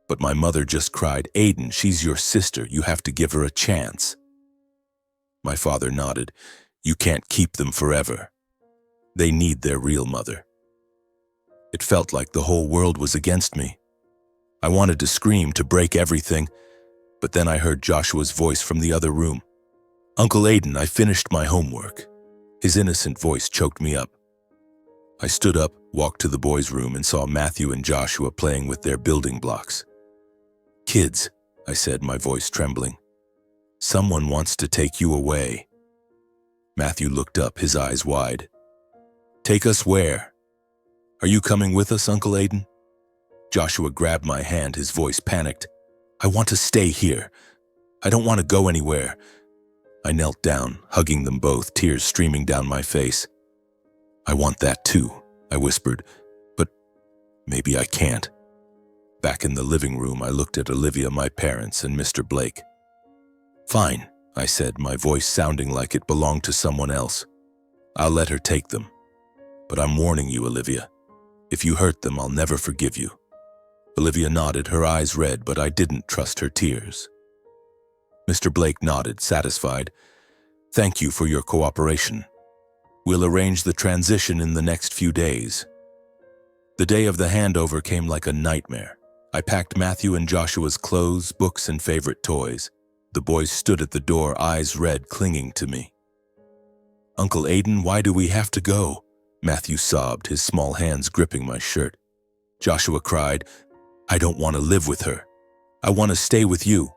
But my mother just cried, "Aiden, she's your sister. You have to give her a chance." My father nodded. "You can't keep them forever. They need their real mother." It felt like the whole world was against me. I wanted to scream, to break everything, but then I heard Joshua's voice from the other room. "Uncle Aiden, I finished my homework." His innocent voice choked me up. I stood up, walked to the boys' room, and saw Matthew and Joshua playing with their building blocks. "Kids," I said, my voice trembling, "someone wants to take you away." Matthew looked up, his eyes wide. "Take us where? Are you coming with us, Uncle Aiden?" Joshua grabbed my hand, his voice panicked. "I want to stay here. I don't want to go anywhere." I knelt down, hugging them both, tears streaming down my face. I want that too, I whispered, but maybe I can't. Back in the living room, I looked at Olivia, my parents, and Mr. Blake. Fine, I said, my voice sounding like it belonged to someone else. I'll let her take them. But I'm warning you, Olivia. If you hurt them, I'll never forgive you. Olivia nodded, her eyes red, but I didn't trust her tears. Mr. Blake nodded, satisfied. Thank you for your cooperation. We'll arrange the transition in the next few days. The day of the handover came like a nightmare. I packed Matthew and Joshua's clothes, books, and favorite toys. The boys stood at the door, eyes red, clinging to me. Uncle Aiden, why do we have to go? Matthew sobbed, his small hands gripping my shirt. Joshua cried, I don't want to live with her. I want to stay with you.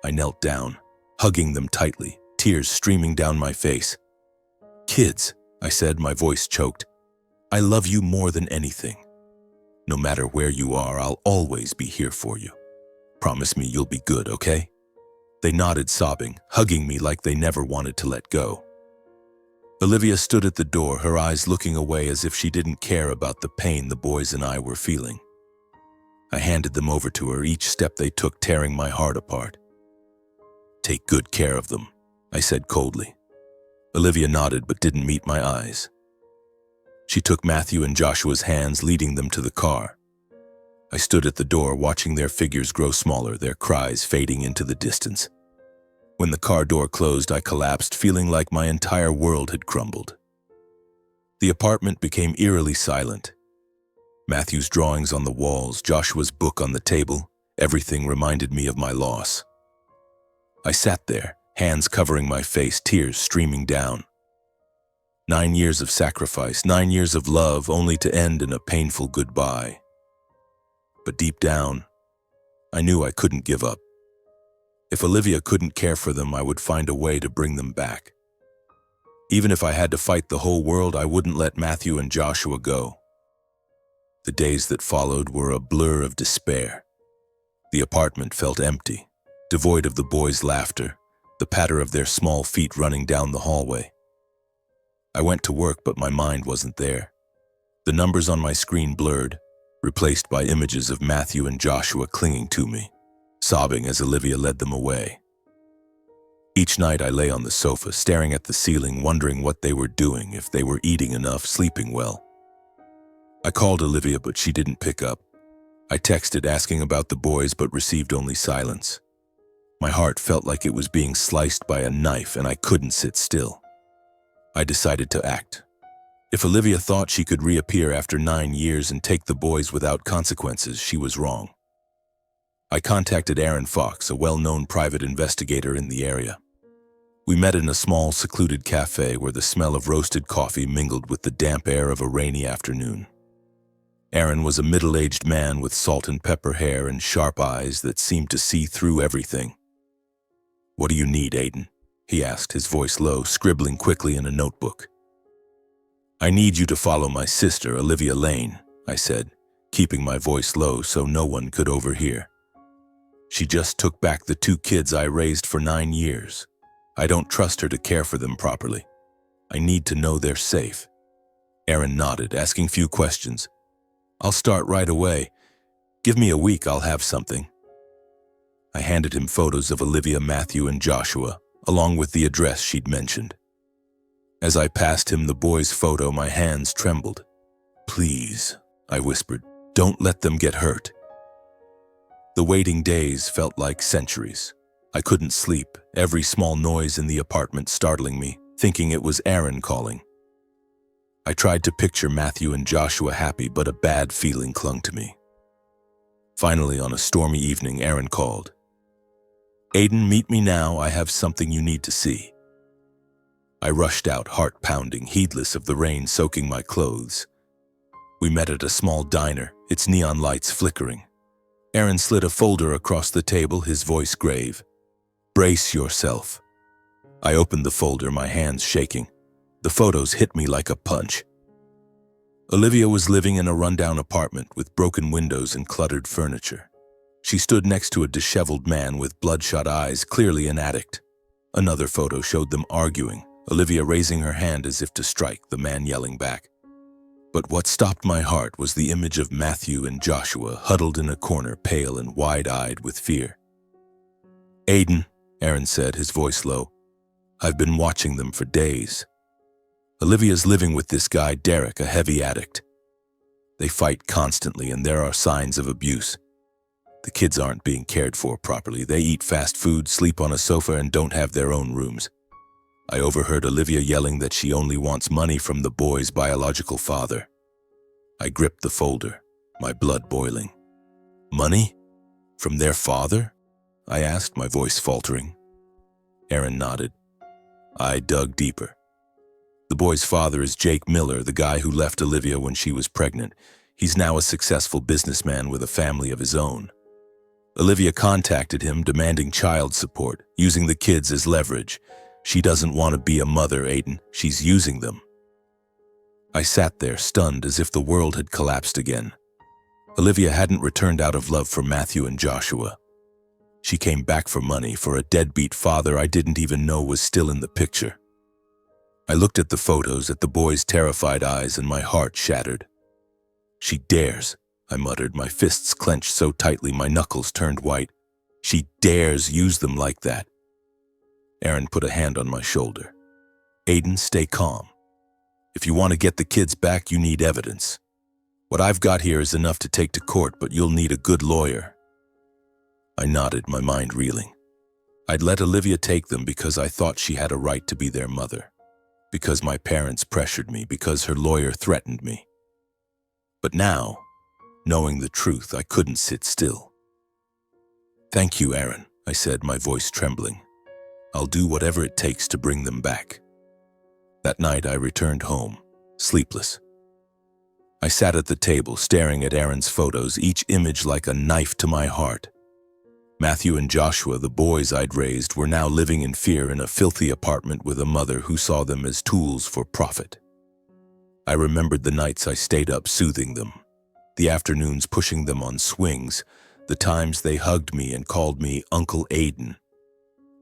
I knelt down, hugging them tightly, tears streaming down my face. Kids, I said, my voice choked, I love you more than anything. No matter where you are, I'll always be here for you. Promise me you'll be good, okay? They nodded, sobbing, hugging me like they never wanted to let go. Olivia stood at the door, her eyes looking away as if she didn't care about the pain the boys and I were feeling. I handed them over to her, each step they took tearing my heart apart. Take good care of them, I said coldly. Olivia nodded but didn't meet my eyes. She took Matthew and Joshua's hands, leading them to the car. I stood at the door, watching their figures grow smaller, their cries fading into the distance. When the car door closed, I collapsed, feeling like my entire world had crumbled. The apartment became eerily silent. Matthew's drawings on the walls, Joshua's book on the table, everything reminded me of my loss. I sat there, hands covering my face, tears streaming down. 9 years of sacrifice, 9 years of love, only to end in a painful goodbye. But deep down, I knew I couldn't give up. If Olivia couldn't care for them, I would find a way to bring them back. Even if I had to fight the whole world, I wouldn't let Matthew and Joshua go. The days that followed were a blur of despair. The apartment felt empty, devoid of the boys' laughter, the patter of their small feet running down the hallway. I went to work, but my mind wasn't there. The numbers on my screen blurred, replaced by images of Matthew and Joshua clinging to me, sobbing as Olivia led them away. Each night I lay on the sofa, staring at the ceiling, wondering what they were doing, if they were eating enough, sleeping well. I called Olivia, but she didn't pick up. I texted asking about the boys, but received only silence. My heart felt like it was being sliced by a knife, and I couldn't sit still. I decided to act. If Olivia thought she could reappear after 9 years and take the boys without consequences, she was wrong. I contacted Aaron Fox, a well-known private investigator in the area. We met in a small, secluded cafe where the smell of roasted coffee mingled with the damp air of a rainy afternoon. Aaron was a middle-aged man with salt and pepper hair and sharp eyes that seemed to see through everything. "What do you need, Aiden?" he asked, his voice low, scribbling quickly in a notebook. "I need you to follow my sister, Olivia Lane," I said, keeping my voice low so no one could overhear. "She just took back the 2 kids I raised for 9 years. I don't trust her to care for them properly. I need to know they're safe." Aaron nodded, asking few questions. "I'll start right away. Give me a week, I'll have something." I handed him photos of Olivia, Matthew, and Joshua, along with the address she'd mentioned. As I passed him the boy's photo, my hands trembled. "Please," I whispered, "don't let them get hurt." The waiting days felt like centuries. I couldn't sleep, every small noise in the apartment startling me, thinking it was Aaron calling. I tried to picture Matthew and Joshua happy, but a bad feeling clung to me. Finally, on a stormy evening, Aaron called. "Aiden, meet me now. I have something you need to see." I rushed out, heart pounding, heedless of the rain soaking my clothes. We met at a small diner, its neon lights flickering. Aaron slid a folder across the table, his voice grave. "Brace yourself." I opened the folder, my hands shaking. The photos hit me like a punch. Olivia was living in a rundown apartment with broken windows and cluttered furniture. She stood next to a disheveled man with bloodshot eyes, clearly an addict. Another photo showed them arguing, Olivia raising her hand as if to strike, the man yelling back. But what stopped my heart was the image of Matthew and Joshua huddled in a corner, pale and wide-eyed with fear. "Aiden," Aaron said, his voice low. "I've been watching them for days. Olivia's living with this guy, Derek, a heavy addict. They fight constantly and there are signs of abuse. The kids aren't being cared for properly. They eat fast food, sleep on a sofa, and don't have their own rooms. I overheard Olivia yelling that she only wants money from the boy's biological father." I gripped the folder, my blood boiling. "Money? From their father?" I asked, my voice faltering. Aaron nodded. I dug deeper. The boy's father is Jake Miller, the guy who left Olivia when she was pregnant. He's now a successful businessman with a family of his own. Olivia contacted him demanding child support, using the kids as leverage. She doesn't want to be a mother, Aiden. She's using them. I sat there, stunned, as if the world had collapsed again. Olivia hadn't returned out of love for Matthew and Joshua. She came back for money, for a deadbeat father I didn't even know was still in the picture. I looked at the photos, at the boy's terrified eyes, and my heart shattered. "She dares," I muttered, my fists clenched so tightly my knuckles turned white. "She dares use them like that." Aaron put a hand on my shoulder. "Aiden, stay calm. If you want to get the kids back, you need evidence. What I've got here is enough to take to court, but you'll need a good lawyer." I nodded, my mind reeling. I'd let Olivia take them because I thought she had a right to be their mother, because my parents pressured me, because her lawyer threatened me. But now, knowing the truth, I couldn't sit still. "Thank you, Aaron," I said, my voice trembling. "I'll do whatever it takes to bring them back." That night I returned home, sleepless. I sat at the table, staring at Aaron's photos, each image like a knife to my heart. Matthew and Joshua, the boys I'd raised, were now living in fear in a filthy apartment with a mother who saw them as tools for profit. I remembered the nights I stayed up soothing them, the afternoons pushing them on swings, the times they hugged me and called me Uncle Aiden.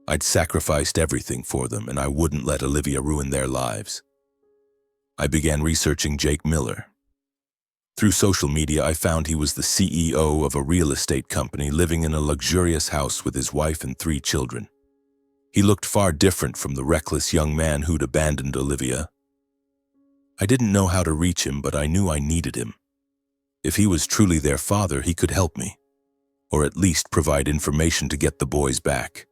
I'd sacrificed everything for them, and I wouldn't let Olivia ruin their lives. I began researching Jake Miller. Through social media, I found he was the CEO of a real estate company, living in a luxurious house with his wife and 3 children. He looked far different from the reckless young man who'd abandoned Olivia. I didn't know how to reach him, but I knew I needed him. If he was truly their father, he could help me, or at least provide information to get the boys back.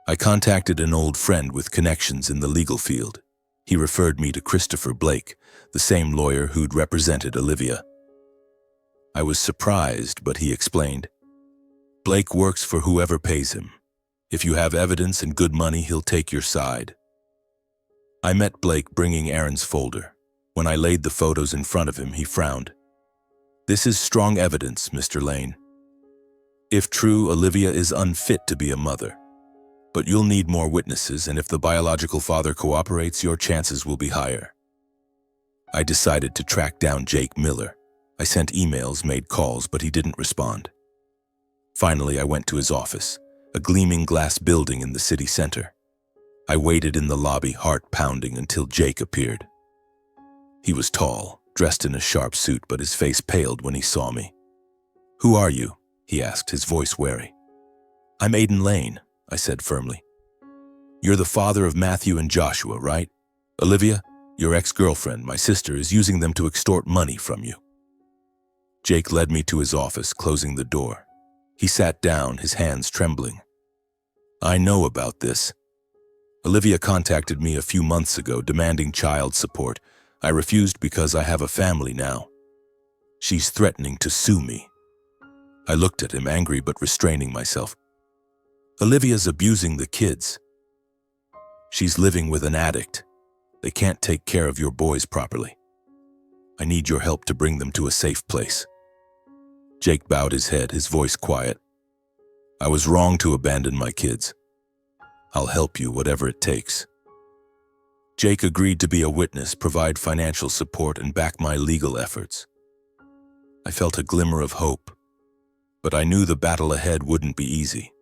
I contacted an old friend with connections in the legal field. He referred me to Christopher Blake, the same lawyer who'd represented Olivia. I was surprised, but he explained, "Blake works for whoever pays him. If you have evidence and good money, he'll take your side." I met Blake bringing Aaron's folder. When I laid the photos in front of him, he frowned. "This is strong evidence, Mr. Lane. If true, Olivia is unfit to be a mother. But you'll need more witnesses, and if the biological father cooperates, your chances will be higher." I decided to track down Jake Miller. I sent emails, made calls, but he didn't respond. Finally, I went to his office, a gleaming glass building in the city center. I waited in the lobby, heart pounding, until Jake appeared. He was tall, dressed in a sharp suit, but his face paled when he saw me. "Who are you?" he asked, his voice wary. "I'm Aiden Lane," I said firmly. "You're the father of Matthew and Joshua, right? Olivia, your ex-girlfriend, my sister, is using them to extort money from you." Jake led me to his office, closing the door. He sat down, his hands trembling. "I know about this. Olivia contacted me a few months ago demanding child support. I refused because I have a family now. She's threatening to sue me." I looked at him, angry but restraining myself. "Olivia's abusing the kids. She's living with an addict. They can't take care of your boys properly. I need your help to bring them to a safe place." Jake bowed his head, his voice quiet. "I was wrong to abandon my kids. I'll help you, whatever it takes." Jake agreed to be a witness, provide financial support, and back my legal efforts. I felt a glimmer of hope, but I knew the battle ahead wouldn't be easy.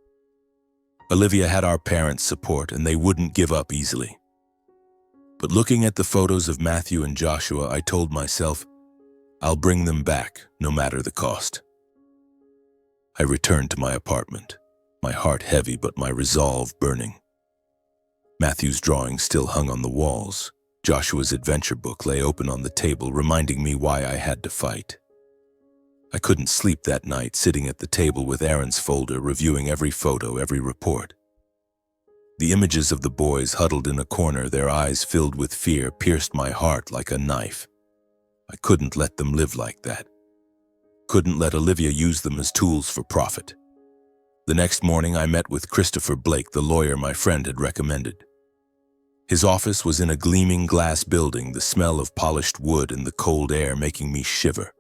Olivia had our parents' support, and they wouldn't give up easily. But looking at the photos of Matthew and Joshua, I told myself, I'll bring them back, no matter the cost. I returned to my apartment, my heart heavy but my resolve burning. Matthew's drawing still hung on the walls. Joshua's adventure book lay open on the table, reminding me why I had to fight. I couldn't sleep that night, sitting at the table with Aaron's folder, reviewing every photo, every report. The images of the boys huddled in a corner, their eyes filled with fear, pierced my heart like a knife. I couldn't let them live like that. Couldn't let Olivia use them as tools for profit. The next morning, I met with Christopher Blake, the lawyer my friend had recommended. His office was in a gleaming glass building, the smell of polished wood and the cold air making me shiver.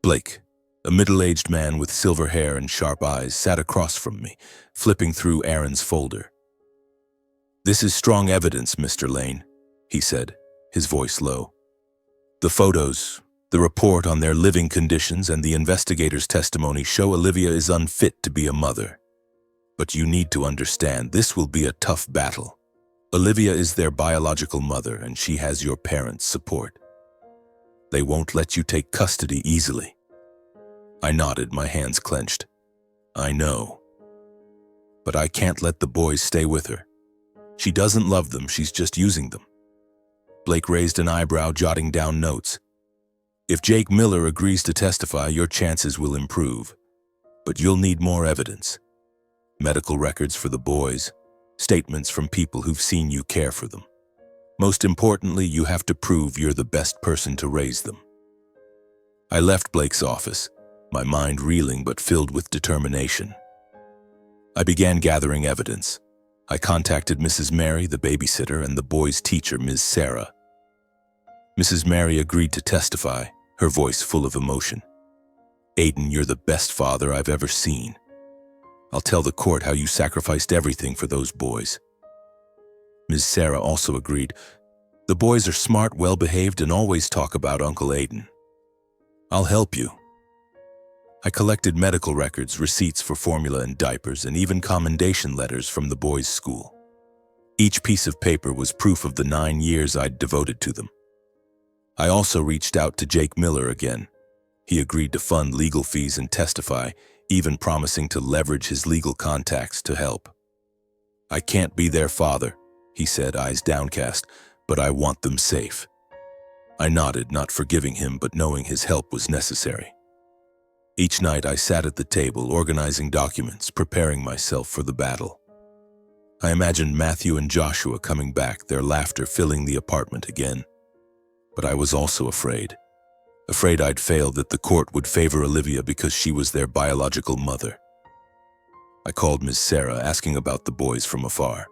Blake, a middle-aged man with silver hair and sharp eyes, sat across from me, flipping through Aaron's folder. "This is strong evidence, Mr. Lane," he said, his voice low. "The photos, the report on their living conditions, and the investigator's testimony show Olivia is unfit to be a mother. But you need to understand, this will be a tough battle. Olivia is their biological mother, and she has your parents' support. They won't let you take custody easily." I nodded, my hands clenched. "I know. But I can't let the boys stay with her. She doesn't love them, she's just using them." Blake raised an eyebrow, jotting down notes. "If Jake Miller agrees to testify, your chances will improve. But you'll need more evidence. Medical records for the boys, statements from people who've seen you care for them. Most importantly, you have to prove you're the best person to raise them." I left Blake's office, my mind reeling but filled with determination. I began gathering evidence. I contacted Mrs. Mary, the babysitter, and the boys' teacher, Ms. Sarah. Mrs. Mary agreed to testify, her voice full of emotion. "Aiden, you're the best father I've ever seen. I'll tell the court how you sacrificed everything for those boys." Ms. Sarah also agreed. "The boys are smart, well-behaved, and always talk about Uncle Aiden. I'll help you." I collected medical records, receipts for formula and diapers, and even commendation letters from the boys' school. Each piece of paper was proof of the 9 years I'd devoted to them. I also reached out to Jake Miller again. He agreed to fund legal fees and testify, even promising to leverage his legal contacts to help. "I can't be their father," he said, eyes downcast, "but I want them safe." I nodded, not forgiving him, but knowing his help was necessary. Each night I sat at the table, organizing documents, preparing myself for the battle. I imagined Matthew and Joshua coming back, their laughter filling the apartment again. But I was also afraid. Afraid I'd fail, that the court would favor Olivia because she was their biological mother. I called Ms. Sarah, asking about the boys from afar.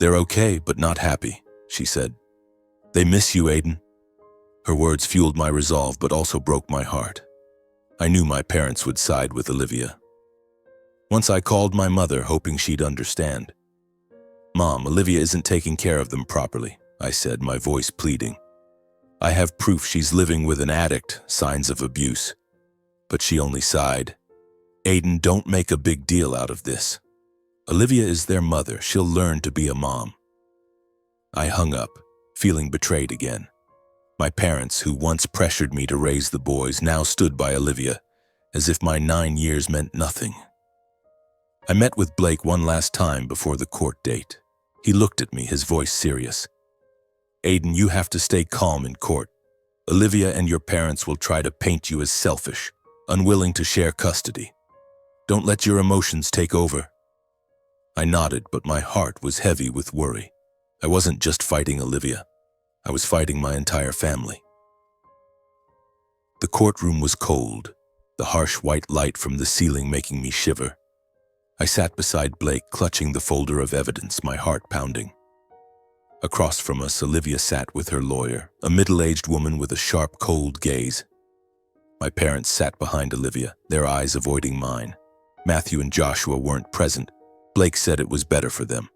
"They're okay, but not happy," she said. "They miss you, Aiden." Her words fueled my resolve, but also broke my heart. I knew my parents would side with Olivia. Once I called my mother, hoping she'd understand. "Mom, Olivia isn't taking care of them properly," I said, my voice pleading. "I have proof she's living with an addict, signs of abuse." But she only sighed. "Aiden, don't make a big deal out of this. Olivia is their mother. She'll learn to be a mom." I hung up, feeling betrayed again. My parents, who once pressured me to raise the boys, now stood by Olivia, as if my 9 years meant nothing. I met with Blake one last time before the court date. He looked at me, his voice serious. "Aiden, you have to stay calm in court. Olivia and your parents will try to paint you as selfish, unwilling to share custody. Don't let your emotions take over." I nodded, but my heart was heavy with worry. I wasn't just fighting Olivia. I was fighting my entire family. The courtroom was cold, the harsh white light from the ceiling making me shiver. I sat beside Blake, clutching the folder of evidence, my heart pounding. Across from us, Olivia sat with her lawyer, a middle-aged woman with a sharp, cold gaze. My parents sat behind Olivia, their eyes avoiding mine. Matthew and Joshua weren't present. Blake said it was better for them.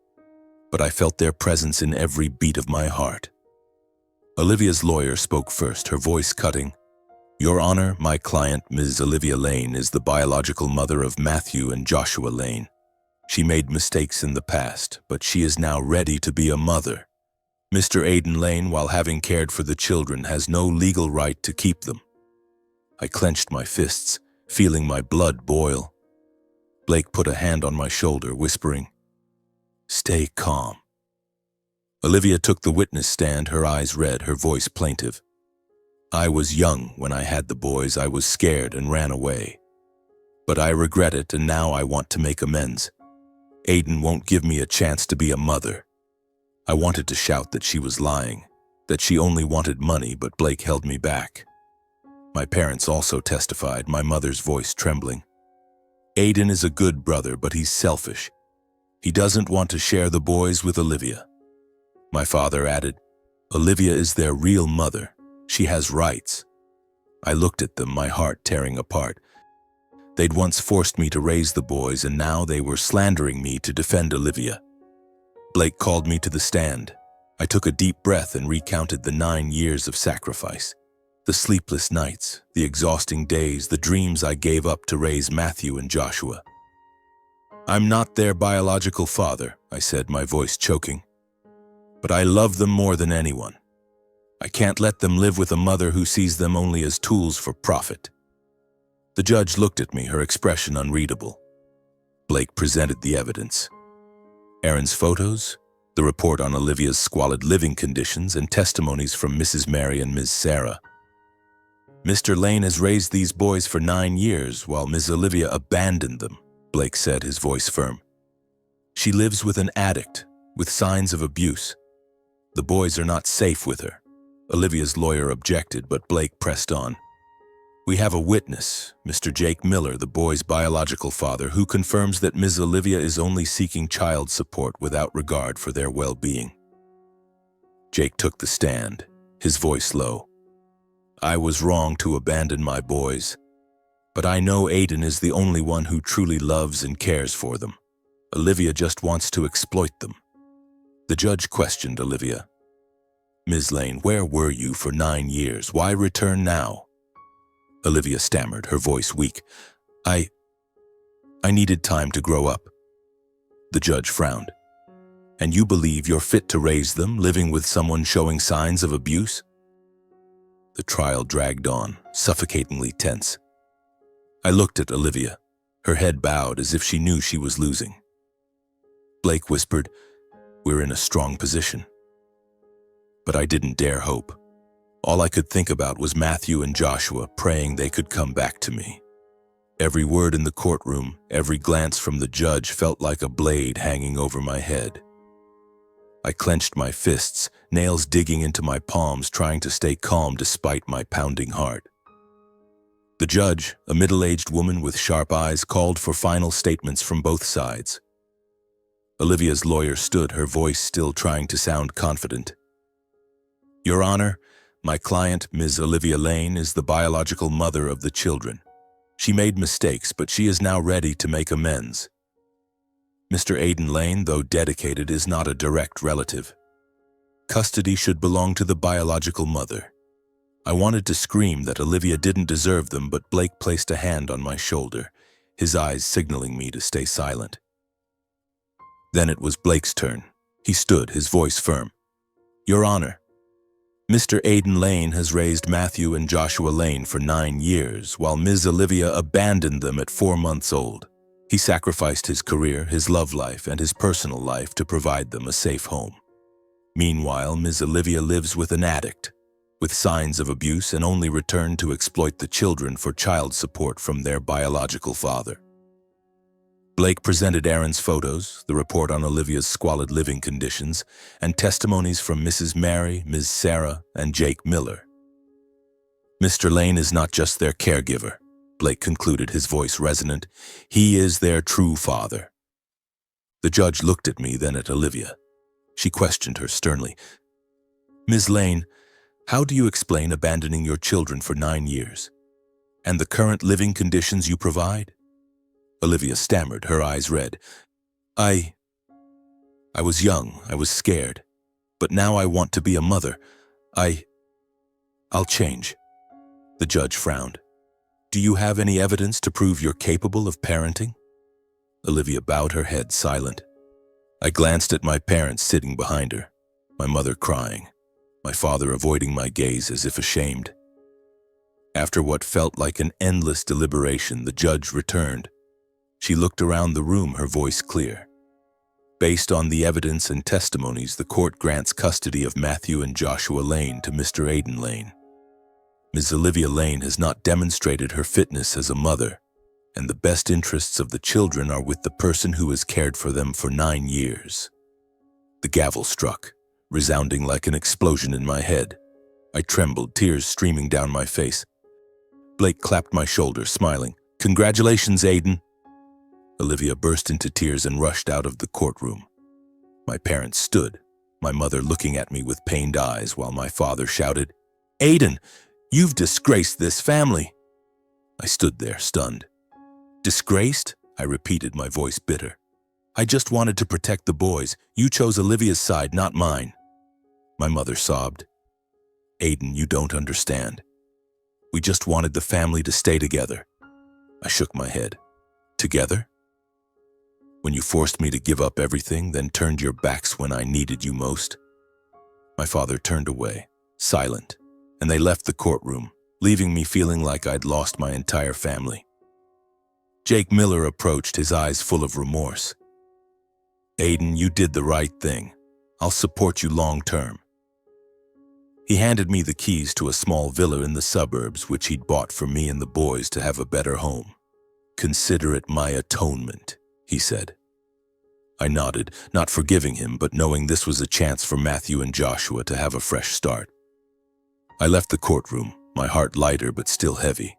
But I felt their presence in every beat of my heart. Olivia's lawyer spoke first, her voice cutting. "Your Honor, my client, Ms. Olivia Lane, is the biological mother of Matthew and Joshua Lane. She made mistakes in the past, but she is now ready to be a mother. Mr. Aidan Lane, while having cared for the children, has no legal right to keep them. I clenched my fists, feeling my blood boil. Blake put a hand on my shoulder, whispering, "Stay calm." Olivia took the witness stand, her eyes red, her voice plaintive. "I was young when I had the boys. I was scared and ran away. But I regret it, and now I want to make amends. Aidan won't give me a chance to be a mother." I wanted to shout that she was lying, that she only wanted money, but Blake held me back. My parents also testified, my mother's voice trembling. "Aidan is a good brother, but he's selfish. He doesn't want to share the boys with Olivia." My father added, "Olivia is their real mother. She has rights." I looked at them, my heart tearing apart. They'd once forced me to raise the boys, and now they were slandering me to defend Olivia. Blake called me to the stand. I took a deep breath and recounted the 9 years of sacrifice. The sleepless nights, the exhausting days, the dreams I gave up to raise Matthew and Joshua. "I'm not their biological father," I said, my voice choking. "But I love them more than anyone. I can't let them live with a mother who sees them only as tools for profit." The judge looked at me, her expression unreadable. Blake presented the evidence. Aaron's photos, the report on Olivia's squalid living conditions, and testimonies from Mrs. Mary and Ms. Sarah. "Mr. Lane has raised these boys for 9 years, while Ms. Olivia abandoned them," Blake said, his voice firm. "She lives with an addict, with signs of abuse. The boys are not safe with her." Olivia's lawyer objected, but Blake pressed on. "We have a witness, Mr. Jake Miller, the boy's biological father, who confirms that Ms. Olivia is only seeking child support without regard for their well-being." Jake took the stand, his voice low. "I was wrong to abandon my boys, but I know Aidan is the only one who truly loves and cares for them. Olivia just wants to exploit them." The judge questioned Olivia. "Ms. Lane, where were you for 9 years? Why return now?" Olivia stammered, her voice weak. I needed time to grow up." The judge frowned. "And you believe you're fit to raise them, living with someone showing signs of abuse?" The trial dragged on, suffocatingly tense. I looked at Olivia, her head bowed as if she knew she was losing. Blake whispered, "We're in a strong position." But I didn't dare hope. All I could think about was Matthew and Joshua, praying they could come back to me. Every word in the courtroom, every glance from the judge felt like a blade hanging over my head. I clenched my fists, nails digging into my palms, trying to stay calm despite my pounding heart. The judge, a middle-aged woman with sharp eyes, called for final statements from both sides. Olivia's lawyer stood, her voice still trying to sound confident. "Your Honor, my client, Ms. Olivia Lane, is the biological mother of the children. She made mistakes, but she is now ready to make amends. Mr. Aidan Lane, though dedicated, is not a direct relative. Custody should belong to the biological mother." I wanted to scream that Olivia didn't deserve them, but Blake placed a hand on my shoulder, his eyes signaling me to stay silent. Then it was Blake's turn. He stood, his voice firm. "Your Honor, Mr. Aidan Lane has raised Matthew and Joshua Lane for 9 years, while Ms. Olivia abandoned them at 4 months old. He sacrificed his career, his love life, and his personal life to provide them a safe home. Meanwhile, Ms. Olivia lives with an addict, with signs of abuse, and only returned to exploit the children for child support from their biological father." Blake presented Aaron's photos, the report on Olivia's squalid living conditions, and testimonies from Mrs. Mary, Ms. Sarah, and Jake Miller. "Mr. Lane is not just their caregiver," Blake concluded, his voice resonant. "He is their true father." The judge looked at me, then at Olivia. She questioned her sternly. "Ms. Lane, how do you explain abandoning your children for 9 years? And the current living conditions you provide?" Olivia stammered, her eyes red. I was young, I was scared, but now I want to be a mother. I'll change." The judge frowned. "Do you have any evidence to prove you're capable of parenting?" Olivia bowed her head, silent. I glanced at my parents sitting behind her. my mother crying, my father avoiding my gaze as if ashamed. After what felt like an endless deliberation, the judge returned. She looked around the room, her voice clear. Based on the evidence and testimonies, the court grants custody of Matthew and Joshua Lane to Mr. Aiden Lane. Ms. Olivia Lane has not demonstrated her fitness as a mother, and the best interests of the children are with the person who has cared for them for 9 years. The gavel struck, resounding like an explosion in my head. I trembled, tears streaming down my face. Blake clapped my shoulder, smiling. "Congratulations, Aiden." Olivia burst into tears and rushed out of the courtroom. My parents stood, my mother looking at me with pained eyes while my father shouted, "Aiden, you've disgraced this family." I stood there, stunned. "Disgraced?" I repeated, my voice bitter. "I just wanted to protect the boys. You chose Olivia's side, not mine." My mother sobbed. "Aiden, you don't understand. We just wanted the family to stay together." I shook my head. "Together? When you forced me to give up everything, then turned your backs when I needed you most?" My father turned away, silent, and they left the courtroom, leaving me feeling like I'd lost my entire family. Jake Miller approached, his eyes full of remorse. "Aiden, you did the right thing. I'll support you long term." He handed me the keys to a small villa in the suburbs, which he'd bought for me and the boys to have a better home. "Consider it my atonement," he said. I nodded, not forgiving him, but knowing this was a chance for Matthew and Joshua to have a fresh start. I left the courtroom, my heart lighter but still heavy.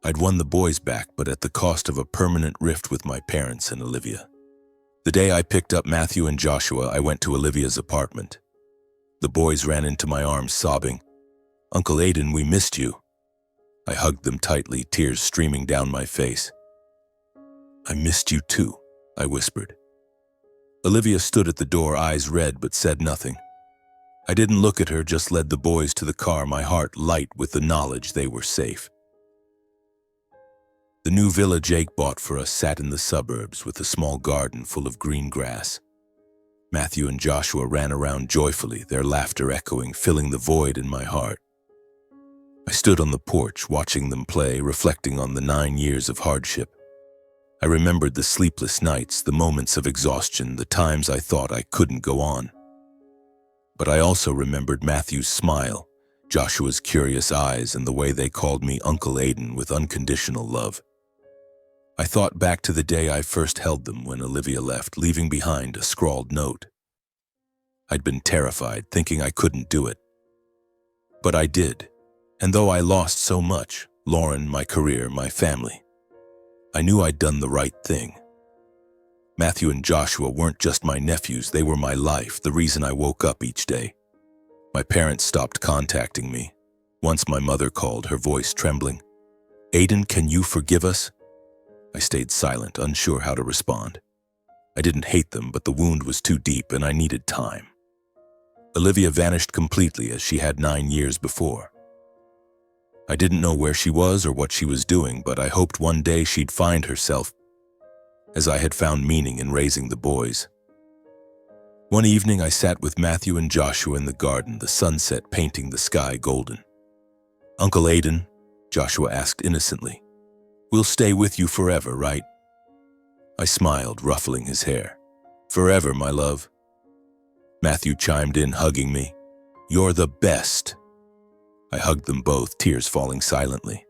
I'd won the boys back, but at the cost of a permanent rift with my parents and Olivia. The day I picked up Matthew and Joshua, I went to Olivia's apartment. The boys ran into my arms, sobbing, "Uncle Aiden, we missed you." I hugged them tightly, tears streaming down my face. "I missed you too," I whispered. Olivia stood at the door, eyes red, but said nothing. I didn't look at her, just led the boys to the car, my heart light with the knowledge they were safe. The new villa Jake bought for us sat in the suburbs with a small garden full of green grass. Matthew and Joshua ran around joyfully, their laughter echoing, filling the void in my heart. I stood on the porch, watching them play, reflecting on the 9 years of hardship. I remembered the sleepless nights, the moments of exhaustion, the times I thought I couldn't go on. But I also remembered Matthew's smile, Joshua's curious eyes, and the way they called me Uncle Aiden with unconditional love. I thought back to the day I first held them when Olivia left, leaving behind a scrawled note. I'd been terrified, thinking I couldn't do it. But I did, and though I lost so much, Lauren, my career, my family, I knew I'd done the right thing. Matthew and Joshua weren't just my nephews, they were my life, the reason I woke up each day. My parents stopped contacting me. Once my mother called, her voice trembling. "Aiden, can you forgive us?" I stayed silent, unsure how to respond. I didn't hate them, but the wound was too deep and I needed time. Olivia vanished completely as she had 9 years before. I didn't know where she was or what she was doing, but I hoped one day she'd find herself, as I had found meaning in raising the boys. One evening I sat with Matthew and Joshua in the garden, the sunset painting the sky golden. "Uncle Aiden," Joshua asked innocently, "we'll stay with you forever, right?" I smiled, ruffling his hair. "Forever, my love." Matthew chimed in, hugging me. "You're the best." I hugged them both, tears falling silently.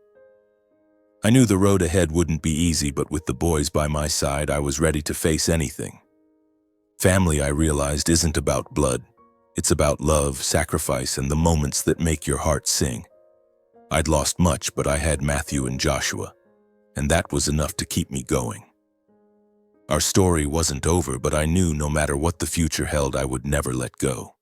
I knew the road ahead wouldn't be easy, but with the boys by my side, I was ready to face anything. Family, I realized, isn't about blood. It's about love, sacrifice, and the moments that make your heart sing. I'd lost much, but I had Matthew and Joshua, and that was enough to keep me going. Our story wasn't over, but I knew no matter what the future held, I would never let go.